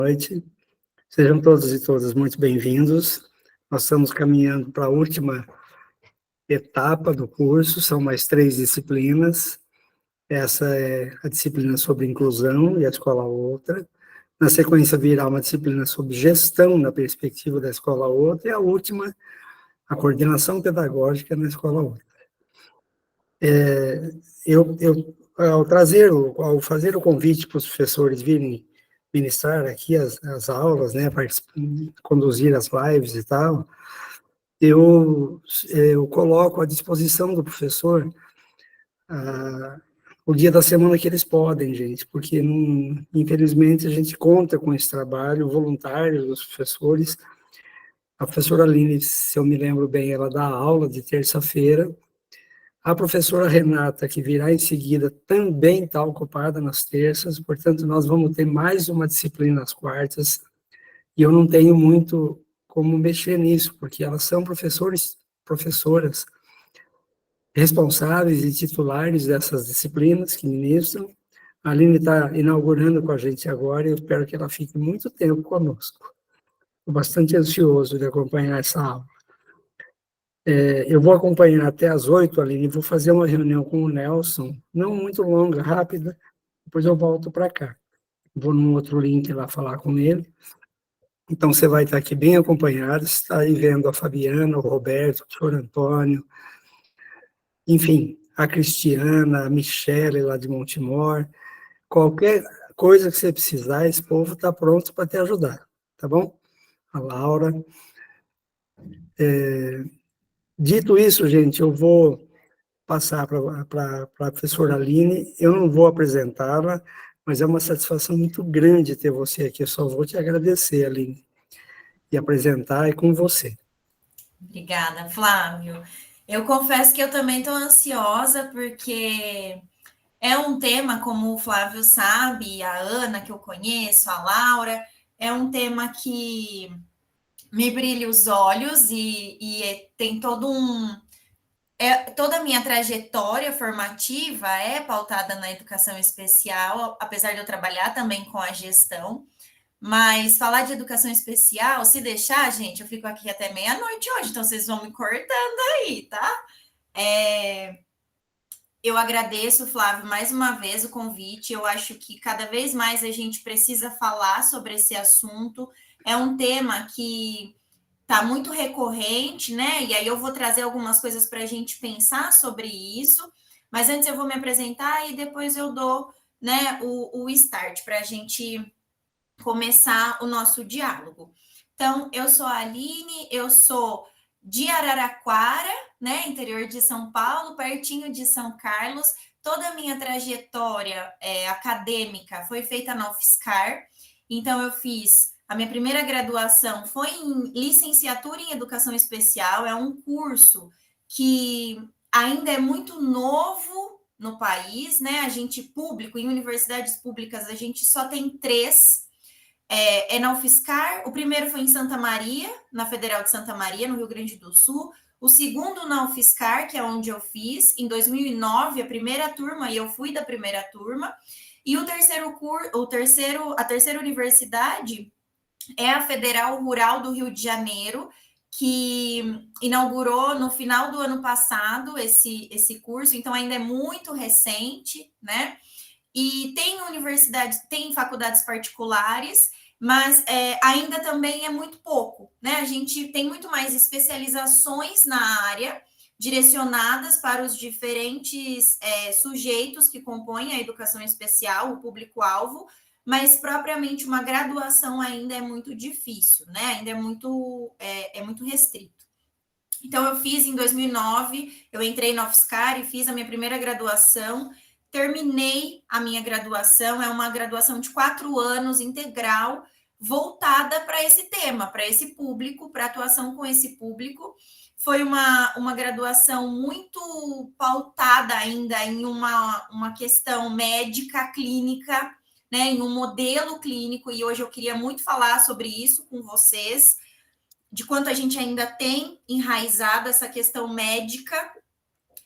Noite. Sejam todos e todas muito bem-vindos. Nós estamos caminhando para a última etapa do curso, são mais 3 disciplinas. Essa é a disciplina sobre inclusão e a escola outra. Na sequência virá uma disciplina sobre gestão na perspectiva da escola outra e a última, a coordenação pedagógica na escola outra. Ao fazer o convite para os professores virem ministrar aqui as aulas, né, conduzir as lives e tal, eu coloco à disposição do professor o dia da semana que eles podem, gente, porque, infelizmente, a gente conta com esse trabalho voluntário dos professores. A professora Aline, se eu me lembro bem, ela dá aula de terça-feira. A professora Renata, que virá em seguida, também está ocupada nas terças, portanto, nós vamos ter mais uma disciplina às quartas, e eu não tenho muito como mexer nisso, porque elas são professoras responsáveis e titulares dessas disciplinas que ministram. A Aline está inaugurando com a gente agora, e eu espero que ela fique muito tempo conosco. Estou bastante ansioso de acompanhar essa aula. Eu vou acompanhar até às 8, Aline, vou fazer uma reunião com o Nelson, não muito longa, rápida, depois eu volto para cá. Vou num outro link lá falar com ele. Então, você vai estar aqui bem acompanhado, você está aí vendo a Fabiana, o Roberto, o senhor Antônio, enfim, a Cristiana, a Michele lá de Montemor, qualquer coisa que você precisar, esse povo está pronto para te ajudar, tá bom? A Laura. Dito isso, gente, eu vou passar para a professora Aline, eu não vou apresentá-la, mas é uma satisfação muito grande ter você aqui, eu só vou te agradecer, Aline, e apresentar é com você. Obrigada, Flávio. Eu confesso que eu também estou ansiosa, porque é um tema, como o Flávio sabe, a Ana, que eu conheço, a Laura, é um tema que me brilha os olhos e tem toda a minha trajetória formativa é pautada na educação especial, apesar de eu trabalhar também com a gestão. Mas falar de educação especial, se deixar, gente, eu fico aqui até meia-noite hoje, então vocês vão me cortando aí, tá? Eu agradeço, Flávio, mais uma vez o convite. Eu acho que cada vez mais a gente precisa falar sobre esse assunto. É um tema que está muito recorrente, né? E aí eu vou trazer algumas coisas para a gente pensar sobre isso. Mas antes eu vou me apresentar e depois eu dou, né, o start para a gente começar o nosso diálogo. Então, eu sou a Aline, eu sou de Araraquara, né, interior de São Paulo, pertinho de São Carlos. Toda a minha trajetória acadêmica foi feita na UFSCar, então eu fiz a minha primeira graduação foi em licenciatura em educação especial, é um curso que ainda é muito novo no país, né? A gente público, em universidades públicas, a gente só tem 3. Na UFSCar, o primeiro foi em Santa Maria, na Federal de Santa Maria, no Rio Grande do Sul. O segundo na UFSCar, que é onde eu fiz, em 2009, a primeira turma, e eu fui da primeira turma. E a terceira universidade é a Federal Rural do Rio de Janeiro, que inaugurou no final do ano passado esse curso, então ainda é muito recente, né? E tem universidades, tem faculdades particulares, mas ainda também é muito pouco, né? A gente tem muito mais especializações na área, direcionadas para os diferentes sujeitos que compõem a educação especial, o público-alvo, mas propriamente uma graduação ainda é muito difícil, né? Ainda é muito restrito. Então, eu fiz em 2009, eu entrei na UFSCar e fiz a minha primeira graduação, terminei a minha graduação, é uma graduação de 4 anos, integral, voltada para esse tema, para esse público, para atuação com esse público. Foi uma graduação muito pautada ainda em uma questão médica, clínica, né, em um modelo clínico, e hoje eu queria muito falar sobre isso com vocês, de quanto a gente ainda tem enraizado essa questão médica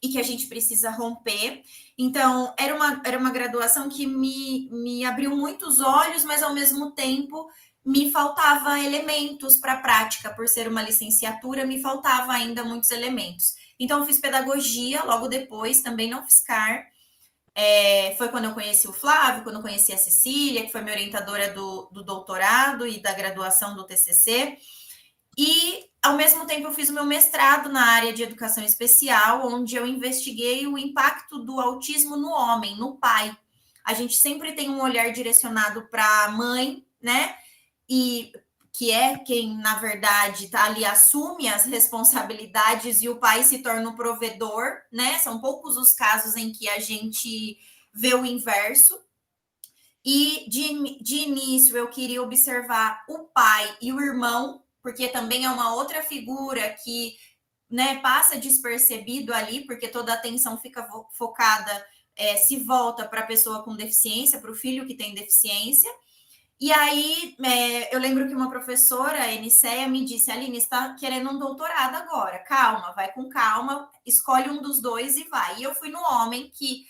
e que a gente precisa romper. Então, era uma graduação que me abriu muitos olhos, mas, ao mesmo tempo, me faltava elementos para a prática, por ser uma licenciatura, me faltava ainda muitos elementos. Então, eu fiz pedagogia, logo depois, também não fiz CAR. Foi quando eu conheci o Flávio, quando eu conheci a Cecília, que foi minha orientadora do doutorado e da graduação do TCC. E, ao mesmo tempo, eu fiz o meu mestrado na área de educação especial, onde eu investiguei o impacto do autismo no homem, no pai. A gente sempre tem um olhar direcionado para a mãe, né? E que é quem, na verdade, tá ali, assume as responsabilidades e o pai se torna o provedor, né? São poucos os casos em que a gente vê o inverso. E de início eu queria observar o pai e o irmão, porque também é uma outra figura que, né, passa despercebido ali, porque toda a atenção fica focada, se volta para a pessoa com deficiência, para o filho que tem deficiência. E aí, eu lembro que uma professora, a Eniceia, me disse: Aline, você está querendo um doutorado agora, calma, vai com calma, escolhe um dos dois e vai. E eu fui no homem, que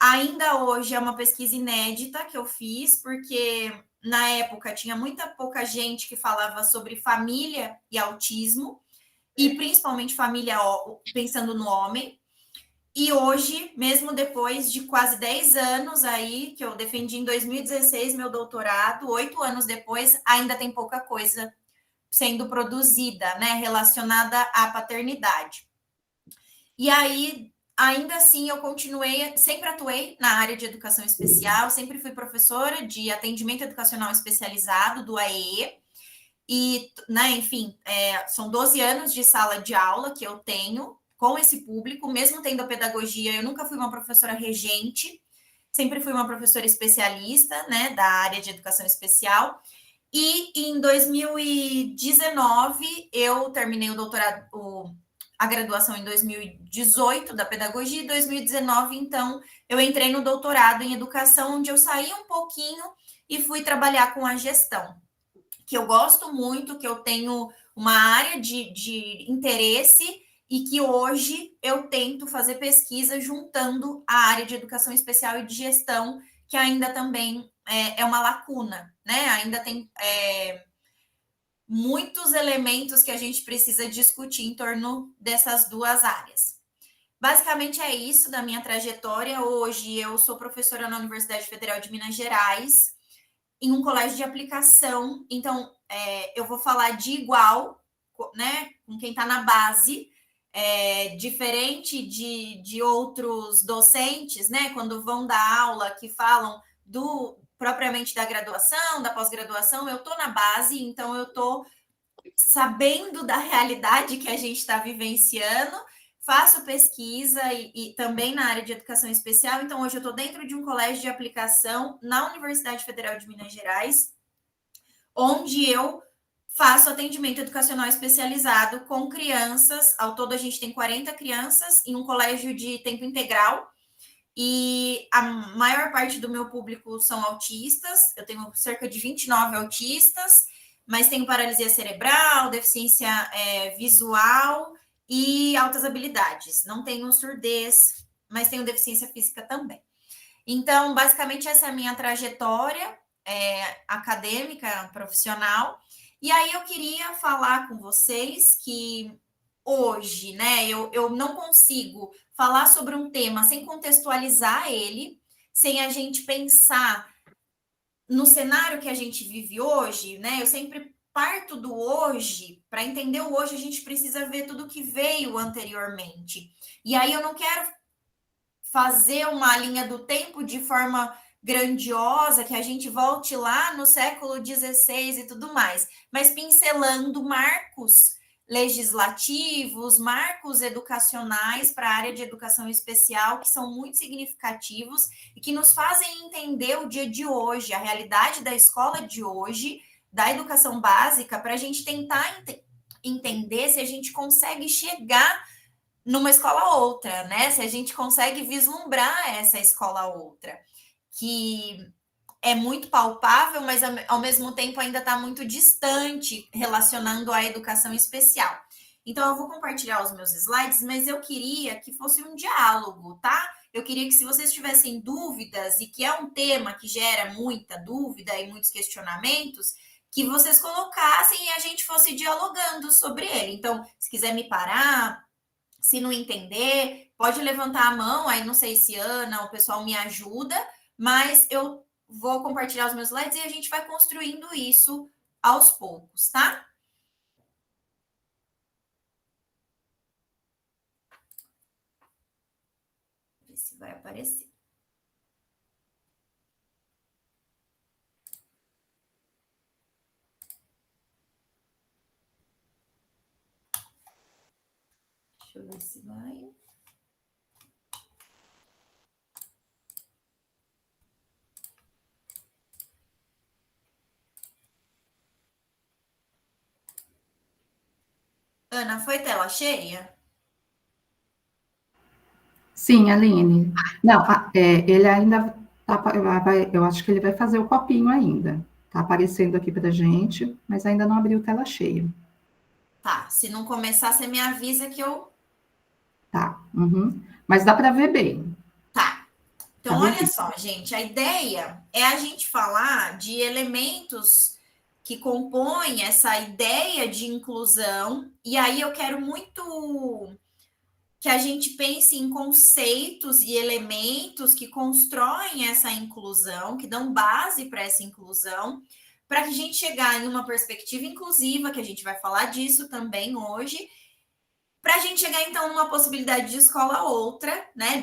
ainda hoje é uma pesquisa inédita que eu fiz, porque na época tinha muita pouca gente que falava sobre família e autismo, e principalmente família pensando no homem. E hoje, mesmo depois de quase 10 anos aí, que eu defendi em 2016 meu doutorado, 8 anos depois, ainda tem pouca coisa sendo produzida, né, relacionada à paternidade. E aí, ainda assim, eu continuei, sempre atuei na área de educação especial, sempre fui professora de atendimento educacional especializado do AEE, e, né, enfim, são 12 anos de sala de aula que eu tenho com esse público, mesmo tendo a pedagogia, eu nunca fui uma professora regente, sempre fui uma professora especialista, né, da área de educação especial. E em 2019 eu terminei o doutorado, a graduação em 2018 da pedagogia, e 2019, então, eu entrei no doutorado em educação, onde eu saí um pouquinho e fui trabalhar com a gestão, que eu gosto muito, que eu tenho uma área de interesse e que hoje eu tento fazer pesquisa juntando a área de educação especial e de gestão, que ainda também é uma lacuna, né? Ainda tem muitos elementos que a gente precisa discutir em torno dessas duas áreas. Basicamente é isso da minha trajetória. Hoje eu sou professora na Universidade Federal de Minas Gerais, em um colégio de aplicação. Então, eu vou falar de igual, né, com quem está na base, diferente de outros docentes, né, quando vão dar aula, que falam propriamente da graduação, da pós-graduação. Eu estou na base, então eu estou sabendo da realidade que a gente está vivenciando, faço pesquisa e também na área de educação especial. Então, hoje eu estou dentro de um colégio de aplicação na Universidade Federal de Minas Gerais, onde eu faço atendimento educacional especializado com crianças. Ao todo, a gente tem 40 crianças em um colégio de tempo integral, e a maior parte do meu público são autistas. Eu tenho cerca de 29 autistas, mas tenho paralisia cerebral, deficiência visual e altas habilidades. Não tenho surdez, mas tenho deficiência física também. Então, basicamente, essa é a minha trajetória acadêmica, profissional. E aí eu queria falar com vocês que hoje, né, eu não consigo falar sobre um tema sem contextualizar ele, sem a gente pensar no cenário que a gente vive hoje, né? Eu sempre parto do hoje. Para entender o hoje, a gente precisa ver tudo que veio anteriormente. E aí eu não quero fazer uma linha do tempo de forma grandiosa, que a gente volte lá no século XVI e tudo mais, mas pincelando marcos legislativos, marcos educacionais para a área de educação especial, que são muito significativos e que nos fazem entender o dia de hoje, a realidade da escola de hoje, da educação básica, para a gente tentar entender se a gente consegue chegar numa escola outra, né? Se a gente consegue vislumbrar essa escola outra, que é muito palpável, mas ao mesmo tempo ainda está muito distante relacionando à educação especial. Então, eu vou compartilhar os meus slides, mas eu queria que fosse um diálogo, tá? Eu queria que, se vocês tivessem dúvidas, e que é um tema que gera muita dúvida e muitos questionamentos, que vocês colocassem e a gente fosse dialogando sobre ele. Então, se quiser me parar, se não entender, pode levantar a mão, aí não sei se Ana, o pessoal me ajuda, mas eu vou compartilhar os meus slides e a gente vai construindo isso aos poucos, tá? Ver se vai aparecer. Deixa eu ver se vai. Ana, foi tela cheia? Sim, Aline. Não, ele ainda eu acho que ele vai fazer o copinho ainda. Está aparecendo aqui para a gente, mas ainda não abriu tela cheia. Tá, se não começar, você me avisa que eu... Tá, uhum. Mas dá para ver bem. Tá. Então, Tá bem? olha só, gente, a ideia é a gente falar de elementos que compõem essa ideia de inclusão, e aí eu quero muito que a gente pense em conceitos e elementos que constroem essa inclusão, que dão base para essa inclusão, para que a gente chegar em uma perspectiva inclusiva, que a gente vai falar disso também hoje, para a gente chegar, então, numa possibilidade de escola outra, né?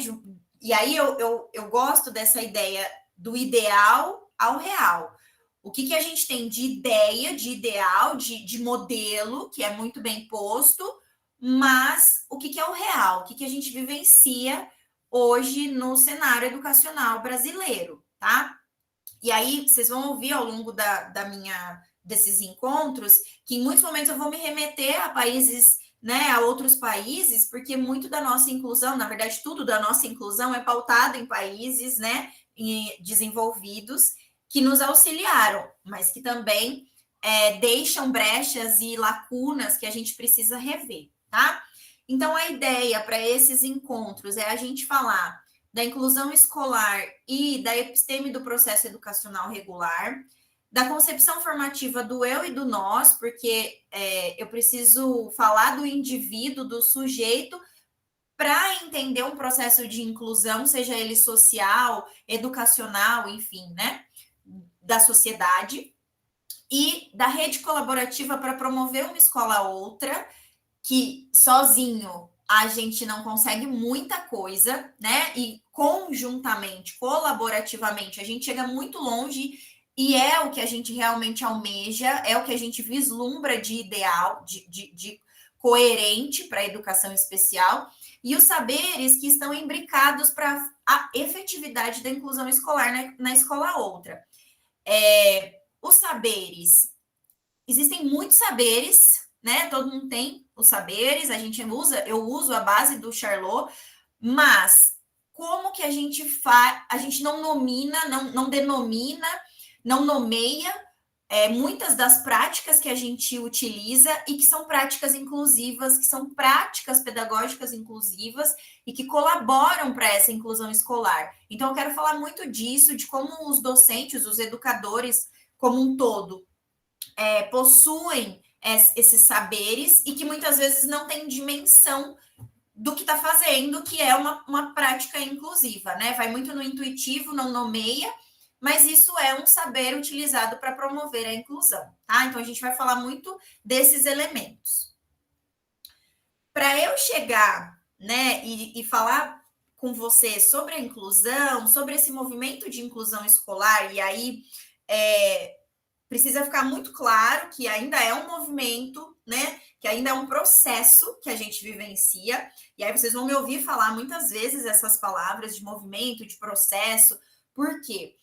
E aí eu gosto dessa ideia do ideal ao real. O que a gente tem de ideia, de ideal, de modelo, que é muito bem posto, mas o que é o real? O que a gente vivencia hoje no cenário educacional brasileiro, tá? E aí, vocês vão ouvir ao longo desses encontros que em muitos momentos eu vou me remeter a países, né, a outros países, porque muito da nossa inclusão, na verdade, tudo da nossa inclusão é pautado em países, né, desenvolvidos, que nos auxiliaram, mas que também deixam brechas e lacunas que a gente precisa rever, tá? Então, a ideia para esses encontros é a gente falar da inclusão escolar e da episteme do processo educacional regular, da concepção formativa do eu e do nós, porque eu preciso falar do indivíduo, do sujeito, para entender um processo de inclusão, seja ele social, educacional, enfim, né, da sociedade, e da rede colaborativa para promover uma escola outra, que sozinho a gente não consegue muita coisa, né? E conjuntamente, colaborativamente, a gente chega muito longe e é o que a gente realmente almeja, é o que a gente vislumbra de ideal, de coerente para a educação especial, e os saberes que estão imbricados para a efetividade da inclusão escolar na escola outra. Os saberes, existem muitos saberes, né? Todo mundo tem os saberes, eu uso a base do Charlot, mas como que a gente faz? A gente não nomina, não denomina, não nomeia muitas das práticas que a gente utiliza e que são práticas inclusivas, que são práticas pedagógicas inclusivas e que colaboram para essa inclusão escolar. Então, eu quero falar muito disso, de como os docentes, os educadores como um todo, possuem esses saberes e que muitas vezes não têm dimensão do que está fazendo, que é uma prática inclusiva, né? Vai muito no intuitivo, não nomeia, mas isso é um saber utilizado para promover a inclusão, tá? Então, a gente vai falar muito desses elementos. Para eu chegar, né, e falar com você sobre a inclusão, sobre esse movimento de inclusão escolar, e aí precisa ficar muito claro que ainda é um movimento, né? Que ainda é um processo que a gente vivencia. E aí vocês vão me ouvir falar muitas vezes essas palavras de movimento, de processo, porque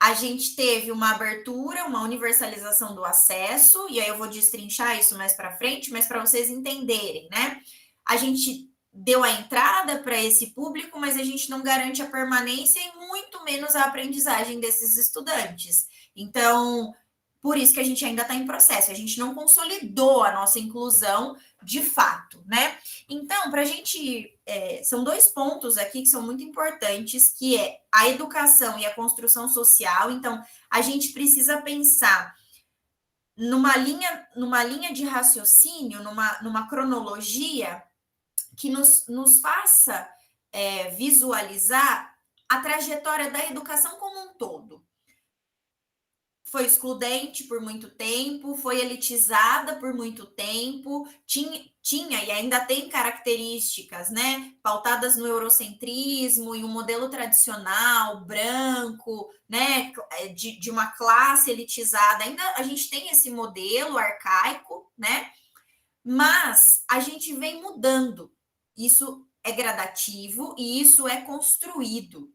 a gente teve uma abertura, uma universalização do acesso, e aí eu vou destrinchar isso mais para frente, mas para vocês entenderem, né? A gente deu a entrada para esse público, mas a gente não garante a permanência e muito menos a aprendizagem desses estudantes. Então, por isso que a gente ainda está em processo, a gente não consolidou a nossa inclusão de fato, né? Então, para a gente, são dois pontos aqui que são muito importantes, que é a educação e a construção social. Então, a gente precisa pensar numa linha de raciocínio, numa cronologia que nos faça visualizar a trajetória da educação como um todo. Foi excludente por muito tempo, foi elitizada por muito tempo, tinha e ainda tem características, né, pautadas no eurocentrismo e um modelo tradicional, branco, né, de uma classe elitizada. Ainda a gente tem esse modelo arcaico, né, mas a gente vem mudando. Isso é gradativo e isso é construído.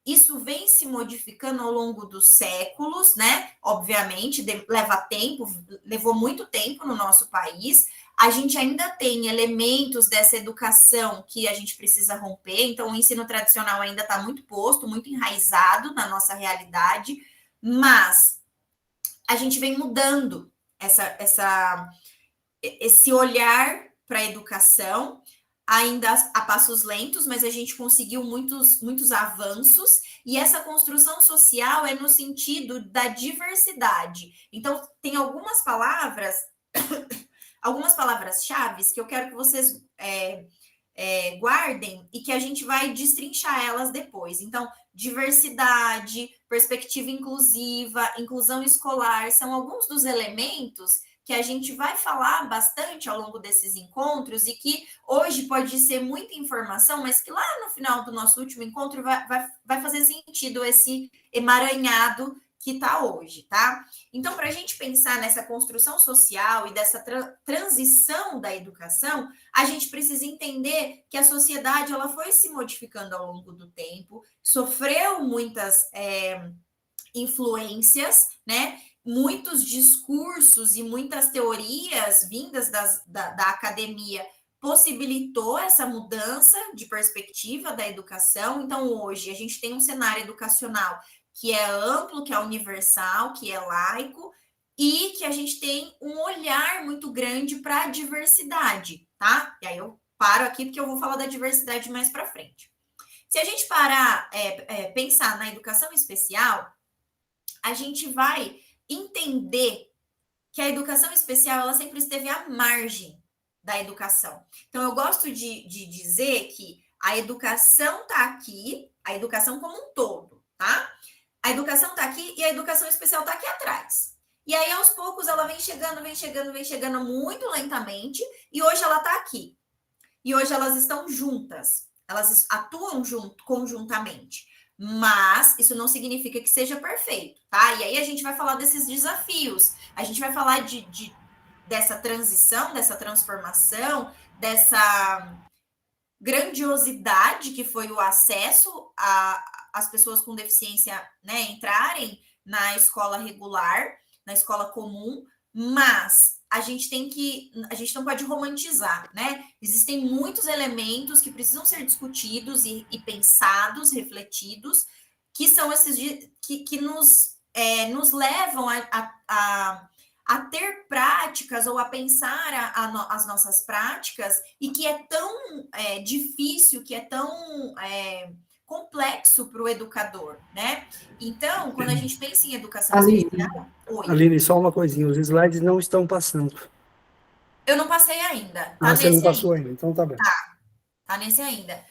Isso vem se modificando ao longo dos séculos, né? Obviamente, leva tempo, levou muito tempo no nosso país. A gente ainda tem elementos dessa educação que a gente precisa romper, então o ensino tradicional ainda está muito posto, muito enraizado na nossa realidade, mas a gente vem mudando esse olhar para a educação, ainda a passos lentos, mas a gente conseguiu muitos avanços, e essa construção social é no sentido da diversidade. Então, tem algumas palavras-chave que eu quero que vocês guardem e que a gente vai destrinchar elas depois. Então, diversidade, perspectiva inclusiva, inclusão escolar, são alguns dos elementos que a gente vai falar bastante ao longo desses encontros e que hoje pode ser muita informação, mas que lá no final do nosso último encontro vai fazer sentido esse emaranhado que está hoje, tá? Então, para a gente pensar nessa construção social e dessa transição da educação, a gente precisa entender que a sociedade ela foi se modificando ao longo do tempo, sofreu muitas influências, né? Muitos discursos e muitas teorias vindas da academia possibilitou essa mudança de perspectiva da educação. Então, hoje, a gente tem um cenário educacional que é amplo, que é universal, que é laico, e que a gente tem um olhar muito grande para a diversidade, tá? E aí eu paro aqui, porque eu vou falar da diversidade mais para frente. Se a gente parar, pensar na educação especial, a gente vai entender que a educação especial ela sempre esteve à margem da educação. Então, eu gosto de dizer que a educação está aqui, a educação como um todo, tá? A educação está aqui e a educação especial está aqui atrás. E aí, aos poucos, ela vem chegando muito lentamente, e hoje ela está aqui. E hoje elas estão juntas, elas atuam conjuntamente. Mas isso não significa que seja perfeito, tá? E aí a gente vai falar desses desafios, a gente vai falar dessa transição, dessa transformação, dessa grandiosidade que foi o acesso às pessoas com deficiência, né, entrarem na escola regular, na escola comum, mas a gente não pode romantizar, né? Existem muitos elementos que precisam ser discutidos e pensados, refletidos, que são esses que nos levam a ter práticas ou a pensar as nossas práticas, e que é tão difícil, que é tão complexo para o educador, né? Então, quando a gente pensa em educação especial... Aline, só uma coisinha, os slides não estão passando. Eu não passei ainda. Tá você não passou ainda, então tá bom. Tá nesse ainda.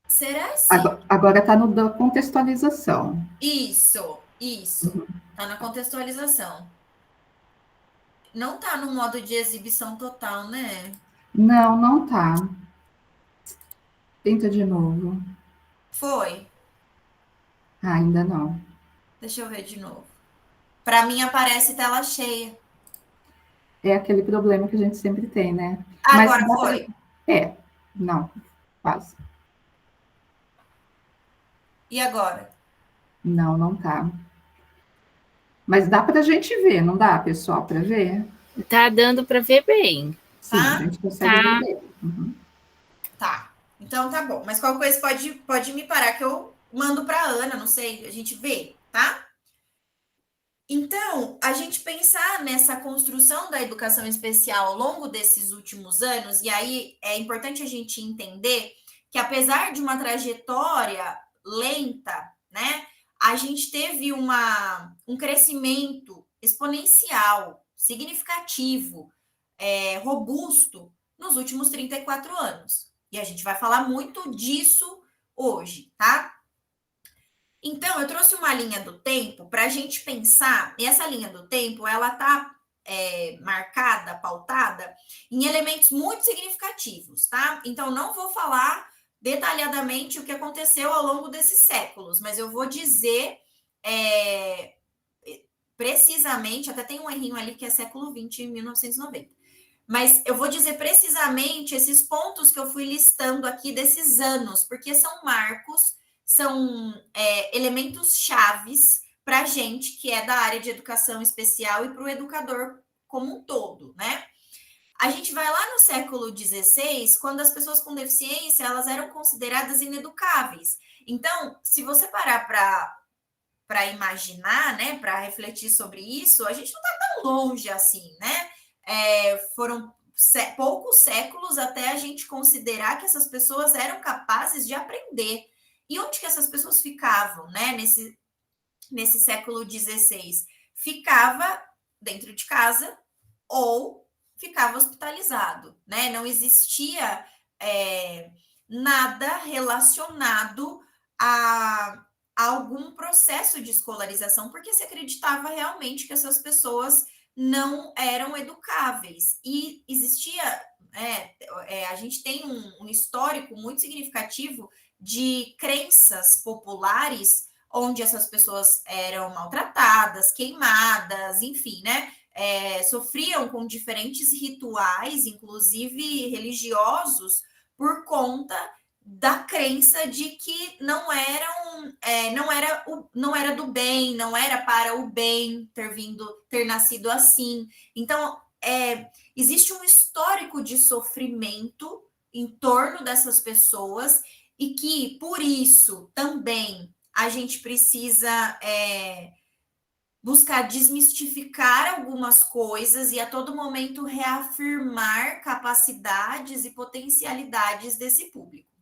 Será que... Agora está no da contextualização. Isso. Tá na contextualização. Não tá no modo de exibição total, né? Não tá. Tenta de novo. Foi? Ainda não. Deixa eu ver de novo. Para mim aparece tela cheia. É aquele problema que a gente sempre tem, né? Agora foi? Não, quase. E agora? Não tá. Mas dá para a gente ver, não dá, pessoal, para ver? Tá dando para ver bem. Sim, a gente consegue ver bem. Uhum. Tá, então tá bom. Mas qualquer coisa pode me parar que eu mando para a Ana, não sei, a gente vê, tá? Então, a gente pensar nessa construção da educação especial ao longo desses últimos anos, e aí é importante a gente entender que, apesar de uma trajetória lenta, né, a gente teve um crescimento exponencial, significativo, robusto nos últimos 34 anos. E a gente vai falar muito disso hoje, tá? Então, eu trouxe uma linha do tempo para a gente pensar, e essa linha do tempo, ela está marcada, pautada, em elementos muito significativos, tá? Então, não vou falar detalhadamente o que aconteceu ao longo desses séculos, mas eu vou dizer precisamente, até tem um errinho ali que é século XX, 1990. Mas eu vou dizer precisamente esses pontos que eu fui listando aqui desses anos, porque são marcos, são elementos chaves para a gente que é da área de educação especial e para o educador como um todo, né? A gente vai lá no século XVI, quando as pessoas com deficiência elas eram consideradas ineducáveis. Então, se você parar para imaginar, né, para refletir sobre isso, a gente não está tão longe assim, né? Foram poucos séculos até a gente considerar que essas pessoas eram capazes de aprender. E onde que essas pessoas ficavam, né, nesse século XVI? Ficava dentro de casa ou ficava hospitalizado, né? Não existia nada relacionado a algum processo de escolarização, porque se acreditava realmente que essas pessoas não eram educáveis. E existia, a gente tem um histórico muito significativo de crenças populares onde essas pessoas eram maltratadas, queimadas, enfim, né? Sofriam com diferentes rituais, inclusive religiosos, por conta da crença de que não era do bem, não era para o bem ter nascido assim. Então, existe um histórico de sofrimento em torno dessas pessoas e que, por isso, também a gente precisa buscar desmistificar algumas coisas e a todo momento reafirmar capacidades e potencialidades desse público.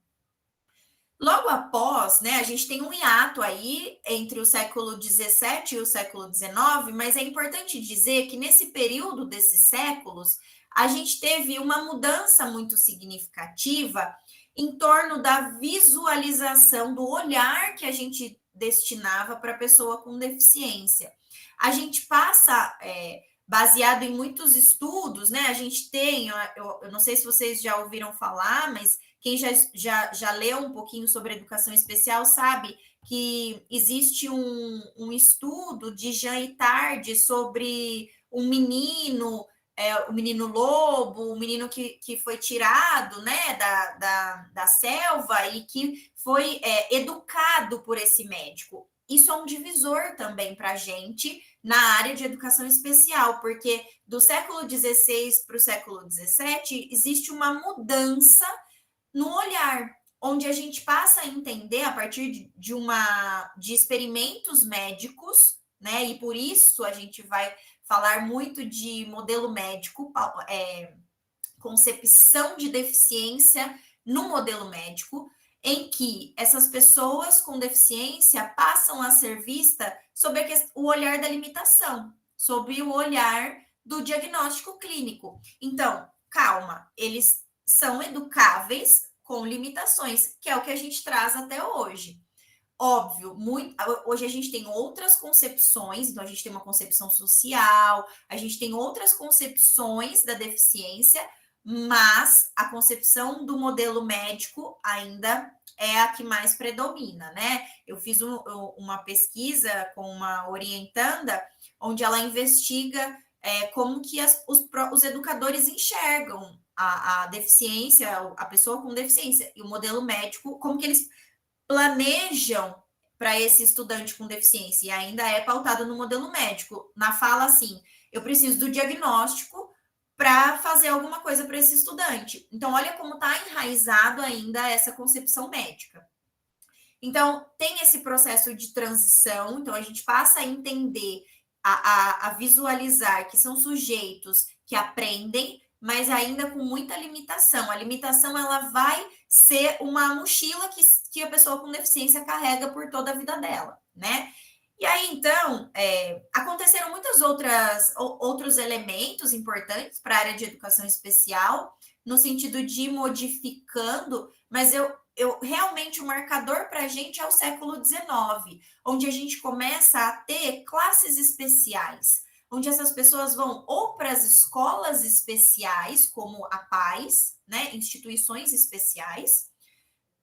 Logo após, né, a gente tem um hiato aí entre o século XVII e o século XIX, mas é importante dizer que nesse período desses séculos, a gente teve uma mudança muito significativa em torno da visualização do olhar que a gente destinava para a pessoa com deficiência. A gente passa, baseado em muitos estudos, né? A gente tem, eu não sei se vocês já ouviram falar, mas quem já leu um pouquinho sobre educação especial sabe que existe um estudo de Jean Itard sobre um menino, o menino lobo, um menino que foi tirado, né, da selva e que foi educado por esse médico. Isso é um divisor também para a gente na área de educação especial, porque do século XVI para o século XVII existe uma mudança no olhar, onde a gente passa a entender a partir de experimentos médicos, né? E por isso a gente vai falar muito de modelo médico, concepção de deficiência no modelo médico, em que essas pessoas com deficiência passam a ser vistas sob o olhar da limitação, sob o olhar do diagnóstico clínico. Então, calma, eles são educáveis com limitações, que é o que a gente traz até hoje. Óbvio, hoje a gente tem outras concepções, então a gente tem uma concepção social, a gente tem outras concepções da deficiência, mas a concepção do modelo médico ainda é a que mais predomina, né? Eu fiz uma pesquisa com uma orientanda, onde ela investiga como que os educadores enxergam a deficiência, a pessoa com deficiência, e o modelo médico, como que eles planejam para esse estudante com deficiência, e ainda é pautado no modelo médico, na fala assim, eu preciso do diagnóstico para fazer alguma coisa para esse estudante. Então, olha como está enraizado ainda essa concepção médica. Então, tem esse processo de transição, então a gente passa a entender, a visualizar que são sujeitos que aprendem, mas ainda com muita limitação. A limitação, ela vai ser uma mochila que a pessoa com deficiência carrega por toda a vida dela, né? E aí, então, aconteceram outros elementos importantes para a área de educação especial, no sentido de ir modificando, mas realmente o marcador para a gente é o século XIX, onde a gente começa a ter classes especiais, onde essas pessoas vão ou para as escolas especiais, como a PAES, né, instituições especiais,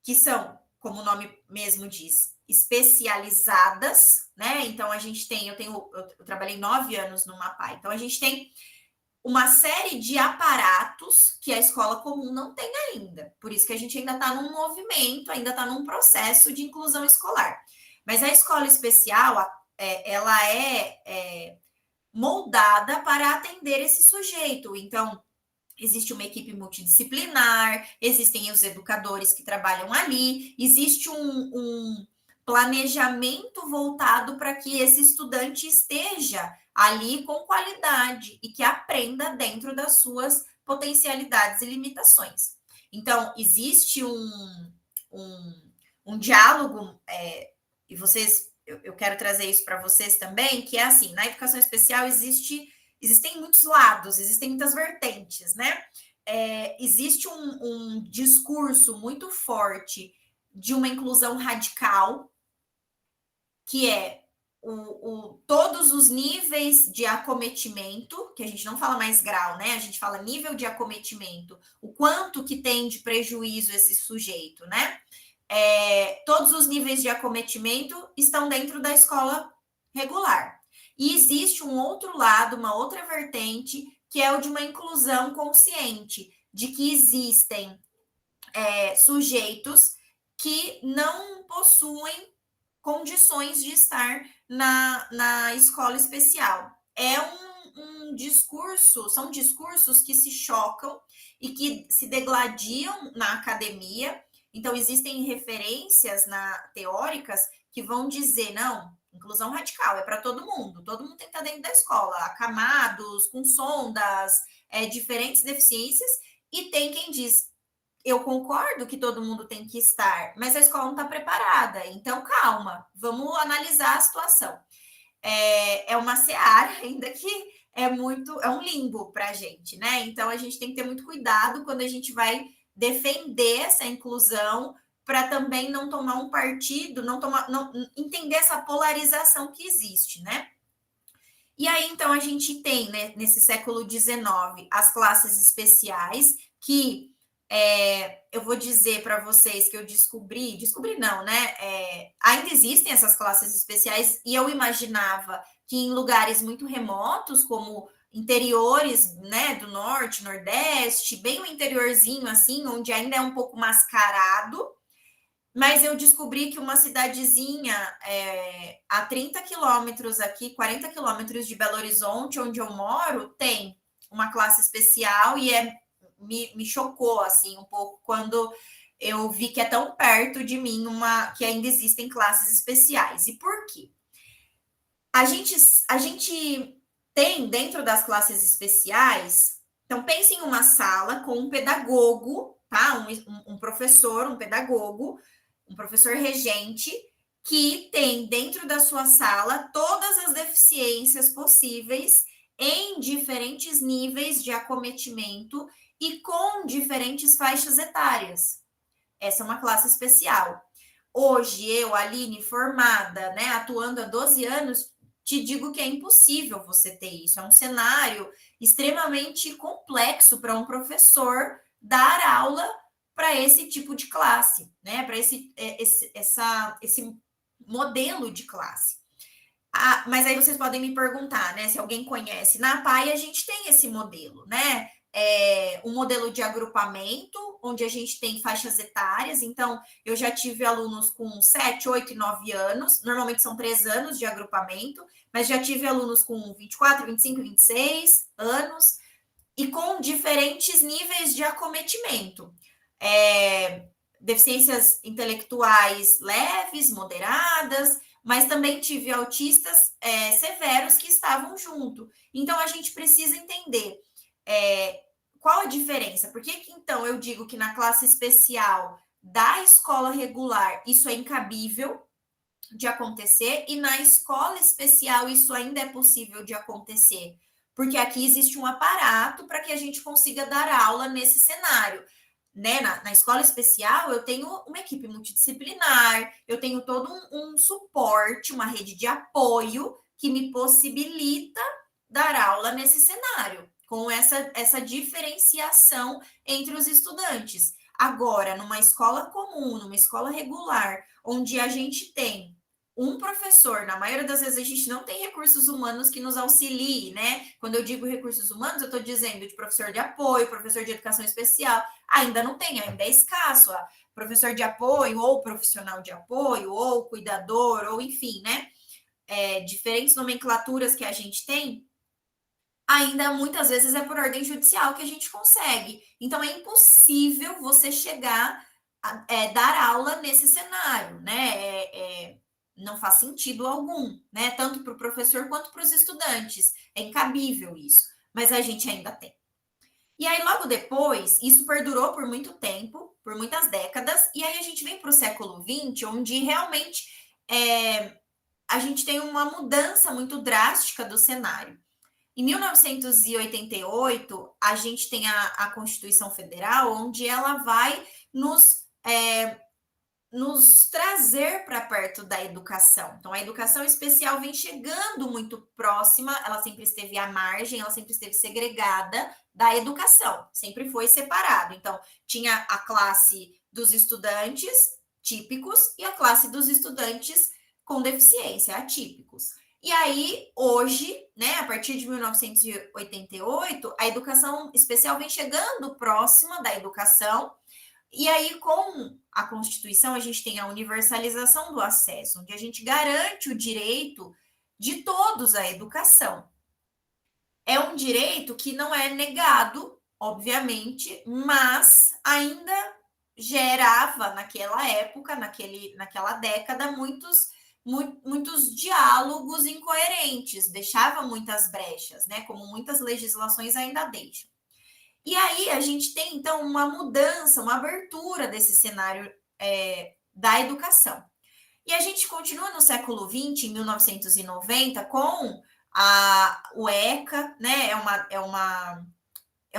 que são, como o nome mesmo diz, especializadas, né? Então, eu trabalhei 9 anos numa PAE, então a gente tem uma série de aparatos que a escola comum não tem ainda. Por isso que a gente ainda está num movimento, ainda está num processo de inclusão escolar. Mas a escola especial, ela é moldada para atender esse sujeito. Então, existe uma equipe multidisciplinar, existem os educadores que trabalham ali, existe um planejamento voltado para que esse estudante esteja ali com qualidade e que aprenda dentro das suas potencialidades e limitações. Então, existe um diálogo, e eu quero trazer isso para vocês também, que é assim, na educação especial existem muitos lados, existem muitas vertentes, né? Existe um discurso muito forte de uma inclusão radical, que é todos os níveis de acometimento, que a gente não fala mais grau, né? A gente fala nível de acometimento, o quanto que tem de prejuízo esse sujeito, né? Todos os níveis de acometimento estão dentro da escola regular. E existe um outro lado, uma outra vertente, que é o de uma inclusão consciente, de que existem sujeitos que não possuem condições de estar na escola especial. São discursos que se chocam e que se degladiam na academia. Então, existem referências teóricas que vão dizer, não, inclusão radical é para todo mundo tem que estar dentro da escola, acamados, com sondas, diferentes deficiências, e tem quem diz, eu concordo que todo mundo tem que estar, mas a escola não está preparada, então calma, vamos analisar a situação. É uma seara ainda que é um limbo para a gente, né? Então a gente tem que ter muito cuidado quando a gente vai defender essa inclusão, para também não tomar um partido, não entender essa polarização que existe, né? E aí, então, a gente tem, né, nesse século XIX, as classes especiais, que eu vou dizer para vocês que eu descobri não, né? Ainda existem essas classes especiais, e eu imaginava que em lugares muito remotos, como interiores, né, do norte, nordeste, bem o interiorzinho, assim, onde ainda é um pouco mascarado, mas eu descobri que uma cidadezinha a 30 quilômetros aqui, 40 quilômetros de Belo Horizonte, onde eu moro, tem uma classe especial, e me chocou, assim, um pouco, quando eu vi que é tão perto de mim que ainda existem classes especiais. E por quê? A gente tem, dentro das classes especiais, então pense em uma sala com um pedagogo, tá? Um professor, um pedagogo, um professor regente, que tem dentro da sua sala todas as deficiências possíveis em diferentes níveis de acometimento e com diferentes faixas etárias. Essa é uma classe especial. Hoje, eu, Aline, formada, né, atuando há 12 anos, te digo que é impossível você ter isso. É um cenário extremamente complexo para um professor dar aula para esse tipo de classe, né? Para esse modelo de classe. Mas aí vocês podem me perguntar, né? Se alguém conhece. Na PAE a gente tem esse modelo, né? Um modelo de agrupamento, onde a gente tem faixas etárias. Então, eu já tive alunos com 7, 8 e 9 anos, normalmente são 3 anos de agrupamento, mas já tive alunos com 24, 25, 26 anos, e com diferentes níveis de acometimento. Deficiências intelectuais leves, moderadas, mas também tive autistas severos que estavam junto. Então, a gente precisa entender qual a diferença. Por que então, eu digo que na classe especial da escola regular isso é incabível, de acontecer, e na escola especial isso ainda é possível de acontecer, porque aqui existe um aparato para que a gente consiga dar aula nesse cenário. Né? Na escola especial, eu tenho uma equipe multidisciplinar, eu tenho todo um suporte, uma rede de apoio que me possibilita dar aula nesse cenário, com essa diferenciação entre os estudantes. Agora, numa escola comum, numa escola regular, onde a gente tem um professor, na maioria das vezes a gente não tem recursos humanos que nos auxiliem, né? Quando eu digo recursos humanos, eu estou dizendo de professor de apoio, professor de educação especial, ainda não tem, ainda é escasso. Professor de apoio, ou profissional de apoio, ou cuidador, ou enfim, né? Diferentes nomenclaturas que a gente tem, ainda muitas vezes é por ordem judicial que a gente consegue. Então, é impossível você chegar a dar aula nesse cenário, né? Não faz sentido algum, né? Tanto para o professor quanto para os estudantes. É incabível isso. Mas a gente ainda tem. E aí, logo depois, isso perdurou por muito tempo, por muitas décadas, e aí a gente vem para o século XX, onde realmente a gente tem uma mudança muito drástica do cenário. Em 1988, a gente tem a Constituição Federal, onde ela vai nos trazer para perto da educação. Então, a educação especial vem chegando muito próxima, ela sempre esteve à margem, ela sempre esteve segregada da educação, sempre foi separado. Então, tinha a classe dos estudantes típicos e a classe dos estudantes com deficiência, atípicos. E aí, hoje, né, a partir de 1988, a educação especial vem chegando próxima da educação. E aí, com a Constituição, a gente tem a universalização do acesso, onde a gente garante o direito de todos à educação. É um direito que não é negado, obviamente, mas ainda gerava, naquela época, naquela década, muitos diálogos incoerentes, deixava muitas brechas, né? Como muitas legislações ainda deixam. E aí a gente tem, então, uma mudança, uma abertura desse cenário da educação. E a gente continua no século XX, em 1990, com o ECA, né? É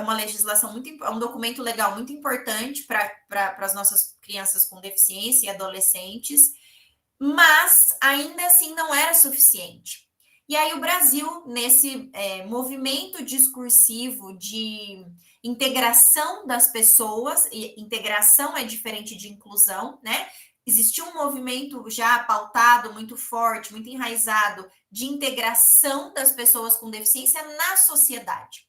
uma legislação é um documento legal muito importante para as nossas crianças com deficiência e adolescentes, mas ainda assim não era suficiente. E aí o Brasil, nesse movimento discursivo de integração das pessoas, e integração é diferente de inclusão, né? Existiu um movimento já pautado, muito forte, muito enraizado, de integração das pessoas com deficiência na sociedade.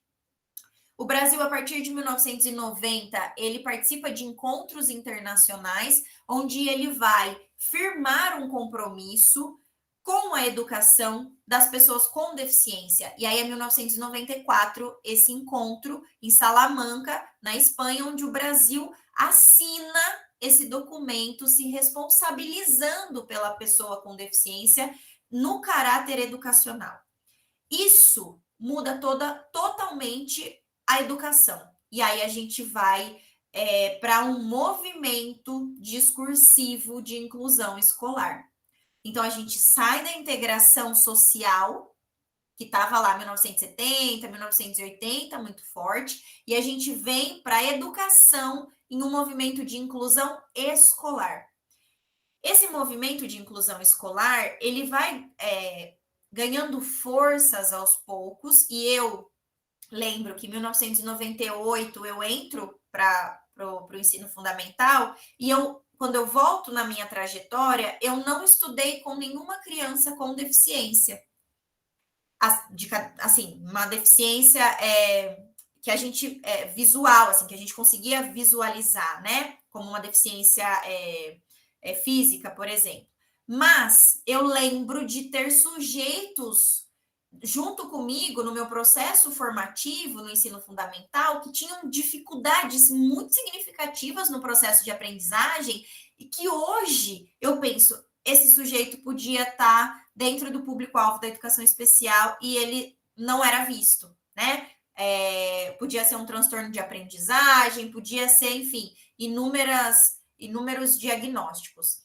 O Brasil, a partir de 1990, ele participa de encontros internacionais, onde ele vai firmar um compromisso com a educação das pessoas com deficiência. E aí, em 1994, esse encontro em Salamanca, na Espanha, onde o Brasil assina esse documento se responsabilizando pela pessoa com deficiência no caráter educacional. Isso muda totalmente a educação. E aí a gente vai para um movimento discursivo de inclusão escolar. Então, a gente sai da integração social, que estava lá em 1970, 1980, muito forte, e a gente vem para a educação em um movimento de inclusão escolar. Esse movimento de inclusão escolar, ele vai ganhando forças aos poucos, e eu lembro que em 1998 eu entro para o ensino fundamental, e quando eu volto na minha trajetória, eu não estudei com nenhuma criança com deficiência. Assim, uma deficiência que a gente, visual, assim, que a gente conseguia visualizar, né? Como uma deficiência física, por exemplo. Mas eu lembro de ter sujeitos junto comigo no meu processo formativo no ensino fundamental que tinham dificuldades muito significativas no processo de aprendizagem e que hoje eu penso, esse sujeito podia estar dentro do público-alvo da educação especial e ele não era visto, né? Podia ser um transtorno de aprendizagem, podia ser, enfim, inúmeros diagnósticos.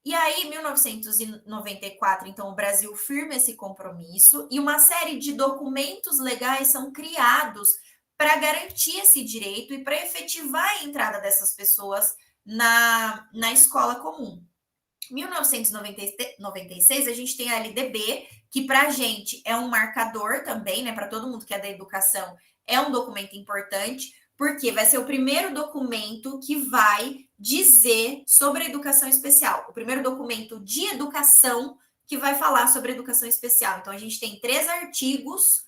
E aí, em 1994, então, o Brasil firma esse compromisso e uma série de documentos legais são criados para garantir esse direito e para efetivar a entrada dessas pessoas na escola comum. Em 1996, a gente tem a LDB, que para a gente é um marcador também, né? Para todo mundo que é da educação, é um documento importante, porque vai ser o primeiro documento que vai dizer sobre a educação especial. O primeiro documento de educação que vai falar sobre educação especial. Então, a gente tem 3 artigos,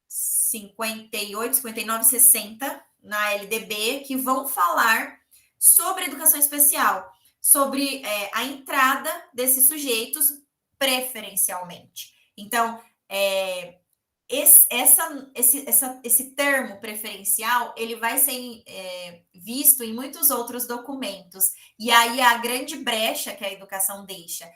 58, 59, 60, na LDB, que vão falar sobre educação especial, sobre a entrada desses sujeitos preferencialmente. Então, esse termo preferencial, ele vai ser visto em muitos outros documentos. E aí, a grande brecha que a educação deixa,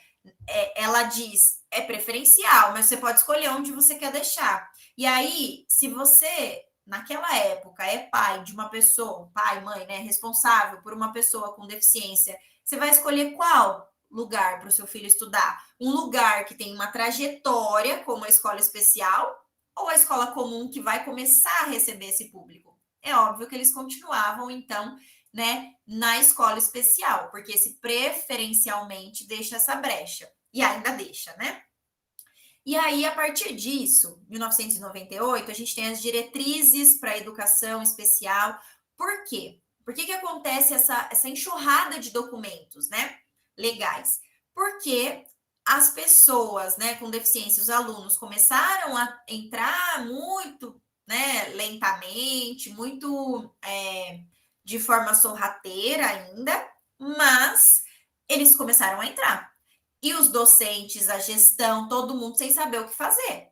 ela diz, é preferencial, mas você pode escolher onde você quer deixar. E aí, se você, naquela época, é pai de uma pessoa, pai, mãe, né, responsável por uma pessoa com deficiência, você vai escolher qual lugar para o seu filho estudar? Um lugar que tem uma trajetória, como a escola especial, ou a escola comum que vai começar a receber esse público? É óbvio que eles continuavam, então, né, na escola especial, porque esse preferencialmente deixa essa brecha. E ainda deixa, né? E aí, a partir disso, 1998, a gente tem as diretrizes para a educação especial. Por quê? Por que acontece essa enxurrada de documentos, né, legais? Porque as pessoas, né, com deficiência, os alunos, começaram a entrar muito, né, lentamente, muito de forma sorrateira ainda, mas eles começaram a entrar. E os docentes, a gestão, todo mundo sem saber o que fazer.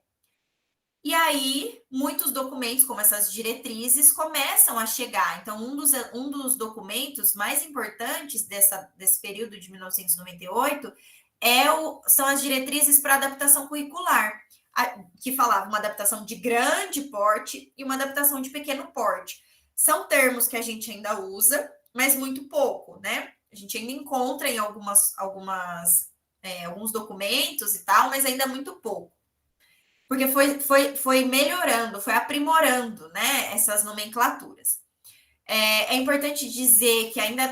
E aí, muitos documentos, como essas diretrizes, começam a chegar. Então, um dos documentos mais importantes desse período de 1998 são as diretrizes para adaptação curricular, que falava uma adaptação de grande porte e uma adaptação de pequeno porte. São termos que a gente ainda usa, mas muito pouco, né? A gente ainda encontra em alguns documentos e tal, mas ainda muito pouco. Porque foi melhorando, foi aprimorando, né, essas nomenclaturas. É importante dizer que ainda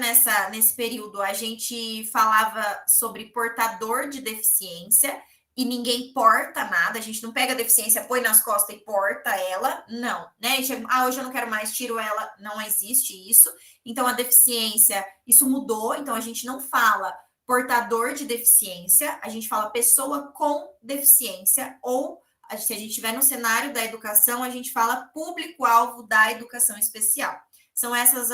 nesse período a gente falava sobre portador de deficiência e ninguém porta nada, a gente não pega a deficiência, põe nas costas e porta ela, não, né? Hoje eu não quero mais, tiro ela, não existe isso. Então, a deficiência, isso mudou, então a gente não fala portador de deficiência, a gente fala pessoa com deficiência, ou se a gente estiver no cenário da educação, a gente fala público-alvo da educação especial. São essas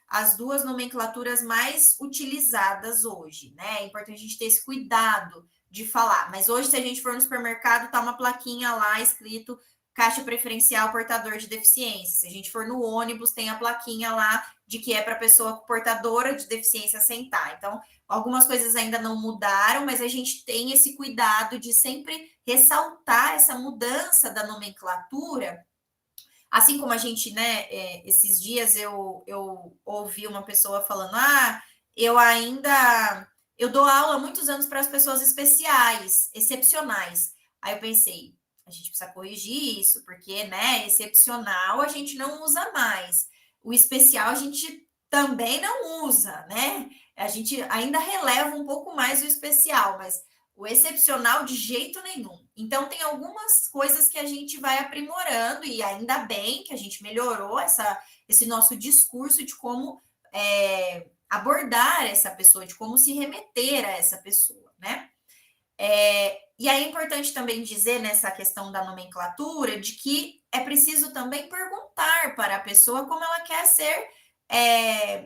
as duas nomenclaturas mais utilizadas hoje, né? É importante a gente ter esse cuidado de falar. Mas hoje, se a gente for no supermercado, tá uma plaquinha lá escrito caixa preferencial portador de deficiência. Se a gente for no ônibus, tem a plaquinha lá de que é para pessoa portadora de deficiência sentar. Então, algumas coisas ainda não mudaram, mas a gente tem esse cuidado de sempre ressaltar essa mudança da nomenclatura. Assim como a gente, né, esses dias eu ouvi uma pessoa falando, eu dou aula há muitos anos para as pessoas especiais, excepcionais. Aí eu pensei, a gente precisa corrigir isso, porque, né, excepcional a gente não usa mais. O especial a gente também não usa, né? A gente ainda releva um pouco mais o especial, mas o excepcional de jeito nenhum. Então, tem algumas coisas que a gente vai aprimorando, e ainda bem que a gente melhorou esse nosso discurso de como abordar essa pessoa, de como se remeter a essa pessoa, né? E aí é importante também dizer nessa questão da nomenclatura de que é preciso também perguntar para a pessoa como ela quer ser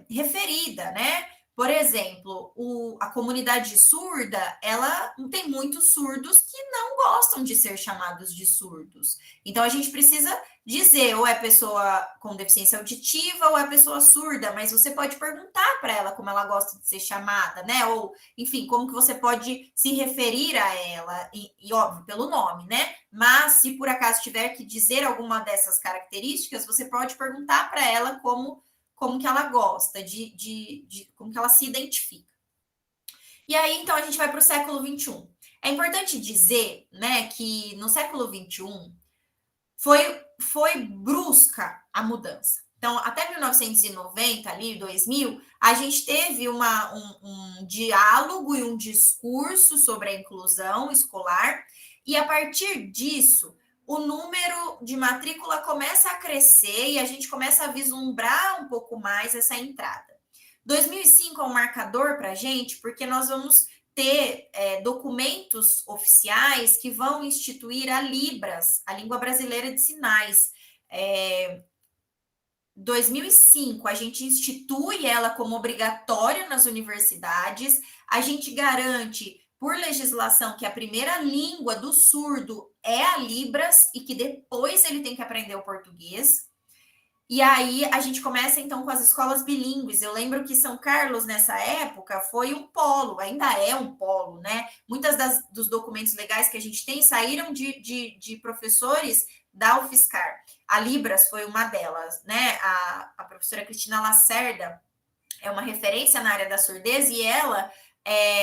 referida, né? Por exemplo, a comunidade surda, ela tem muitos surdos que não gostam de ser chamados de surdos. Então, a gente precisa dizer, ou é pessoa com deficiência auditiva, ou é pessoa surda, mas você pode perguntar para ela como ela gosta de ser chamada, né? Ou, enfim, como que você pode se referir a ela, e óbvio, pelo nome, né? Mas, se por acaso tiver que dizer alguma dessas características, você pode perguntar para ela como que ela gosta, como que ela se identifica. E aí, então, a gente vai para o século XXI. É importante dizer, né, que no século XXI foi brusca a mudança. Então, até 1990, ali, 2000, a gente teve um diálogo e um discurso sobre a inclusão escolar, e a partir disso, o número de matrícula começa a crescer e a gente começa a vislumbrar um pouco mais essa entrada. 2005 é um marcador para a gente, porque nós vamos ter documentos oficiais que vão instituir a Libras, a língua brasileira de sinais. 2005, a gente institui ela como obrigatória nas universidades, a gente garante, por legislação, que a primeira língua do surdo é a Libras e que depois ele tem que aprender o português. E aí a gente começa então com as escolas bilíngues. Eu lembro que São Carlos, nessa época, foi um polo, ainda é um polo, né? Muitas dos documentos legais que a gente tem saíram de professores da UFSCar. A Libras foi uma delas, né? A professora Cristina Lacerda é uma referência na área da surdez e ela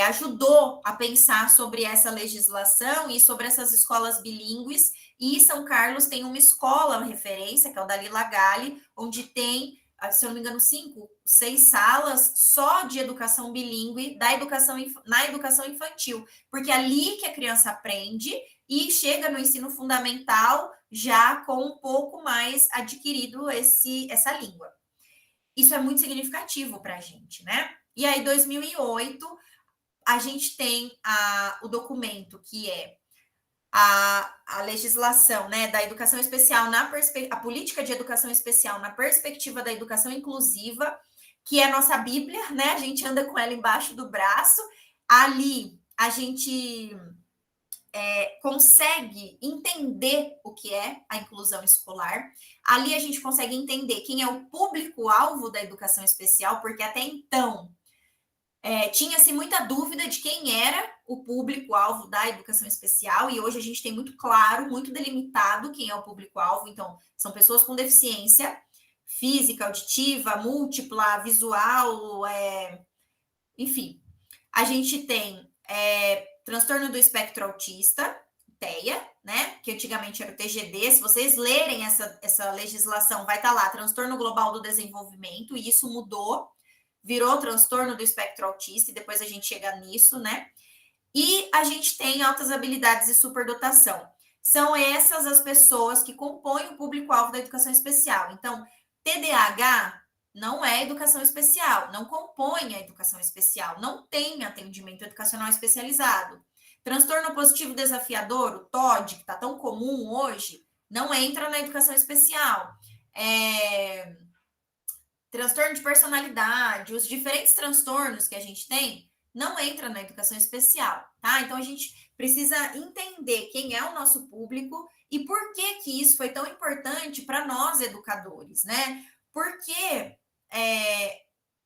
ajudou a pensar sobre essa legislação e sobre essas escolas bilíngues. E São Carlos tem uma escola referência, que é o da Lila Galli, onde tem, se eu não me engano, 5, 6 salas só de educação bilíngue na educação infantil, porque é ali que a criança aprende e chega no ensino fundamental já com um pouco mais adquirido essa língua. Isso é muito significativo para a gente, né? E aí, 2008, a gente tem o documento que é a legislação, né, da educação especial, a política de educação especial na perspectiva da educação inclusiva, que é a nossa Bíblia, né? A gente anda com ela embaixo do braço. Ali, a gente consegue entender o que é a inclusão escolar. Ali a gente consegue entender quem é o público-alvo da educação especial, porque até então tinha-se muita dúvida de quem era o público-alvo da educação especial, e hoje a gente tem muito claro, muito delimitado quem é o público-alvo. Então, são pessoas com deficiência física, auditiva, múltipla, visual, enfim. A gente tem transtorno do espectro autista, TEA, né? Que antigamente era o TGD. Se vocês lerem essa legislação, vai estar lá, transtorno global do desenvolvimento, e isso mudou, virou transtorno do espectro autista, e depois a gente chega nisso, né? E a gente tem altas habilidades e superdotação. São essas as pessoas que compõem o público-alvo da educação especial. Então, TDAH não é educação especial, não compõe a educação especial, não tem atendimento educacional especializado. Transtorno positivo desafiador, o TOD, que está tão comum hoje, não entra na educação especial. Transtorno de personalidade, os diferentes transtornos que a gente tem, não entra na educação especial, tá? Então, a gente precisa entender quem é o nosso público e por que isso foi tão importante para nós, educadores, né? Porque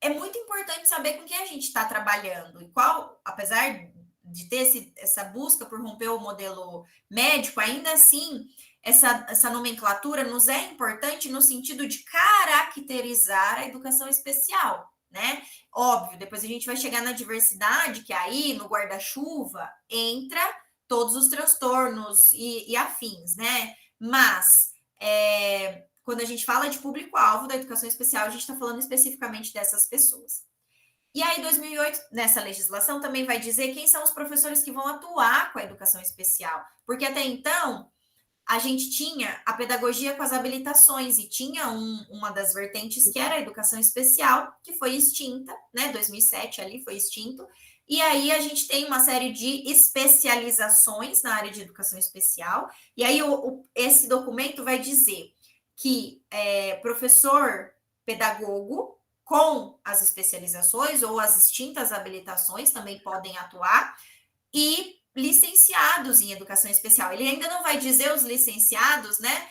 é muito importante saber com quem a gente está trabalhando e qual, apesar de ter essa busca por romper o modelo médico, ainda assim, essa nomenclatura nos é importante no sentido de caracterizar a educação especial, né? Óbvio, depois a gente vai chegar na diversidade, que aí, no guarda-chuva, entra todos os transtornos e afins, né? Mas, quando a gente fala de público-alvo da educação especial, a gente está falando especificamente dessas pessoas. E aí, 2008, nessa legislação, também vai dizer quem são os professores que vão atuar com a educação especial, porque até então a gente tinha a pedagogia com as habilitações e tinha uma das vertentes que era a educação especial, que foi extinta, né? 2007 ali foi extinto. E aí a gente tem uma série de especializações na área de educação especial. E aí esse documento vai dizer que professor pedagogo com as especializações ou as extintas habilitações também podem atuar, e licenciados em educação especial. Ele ainda não vai dizer os licenciados, né?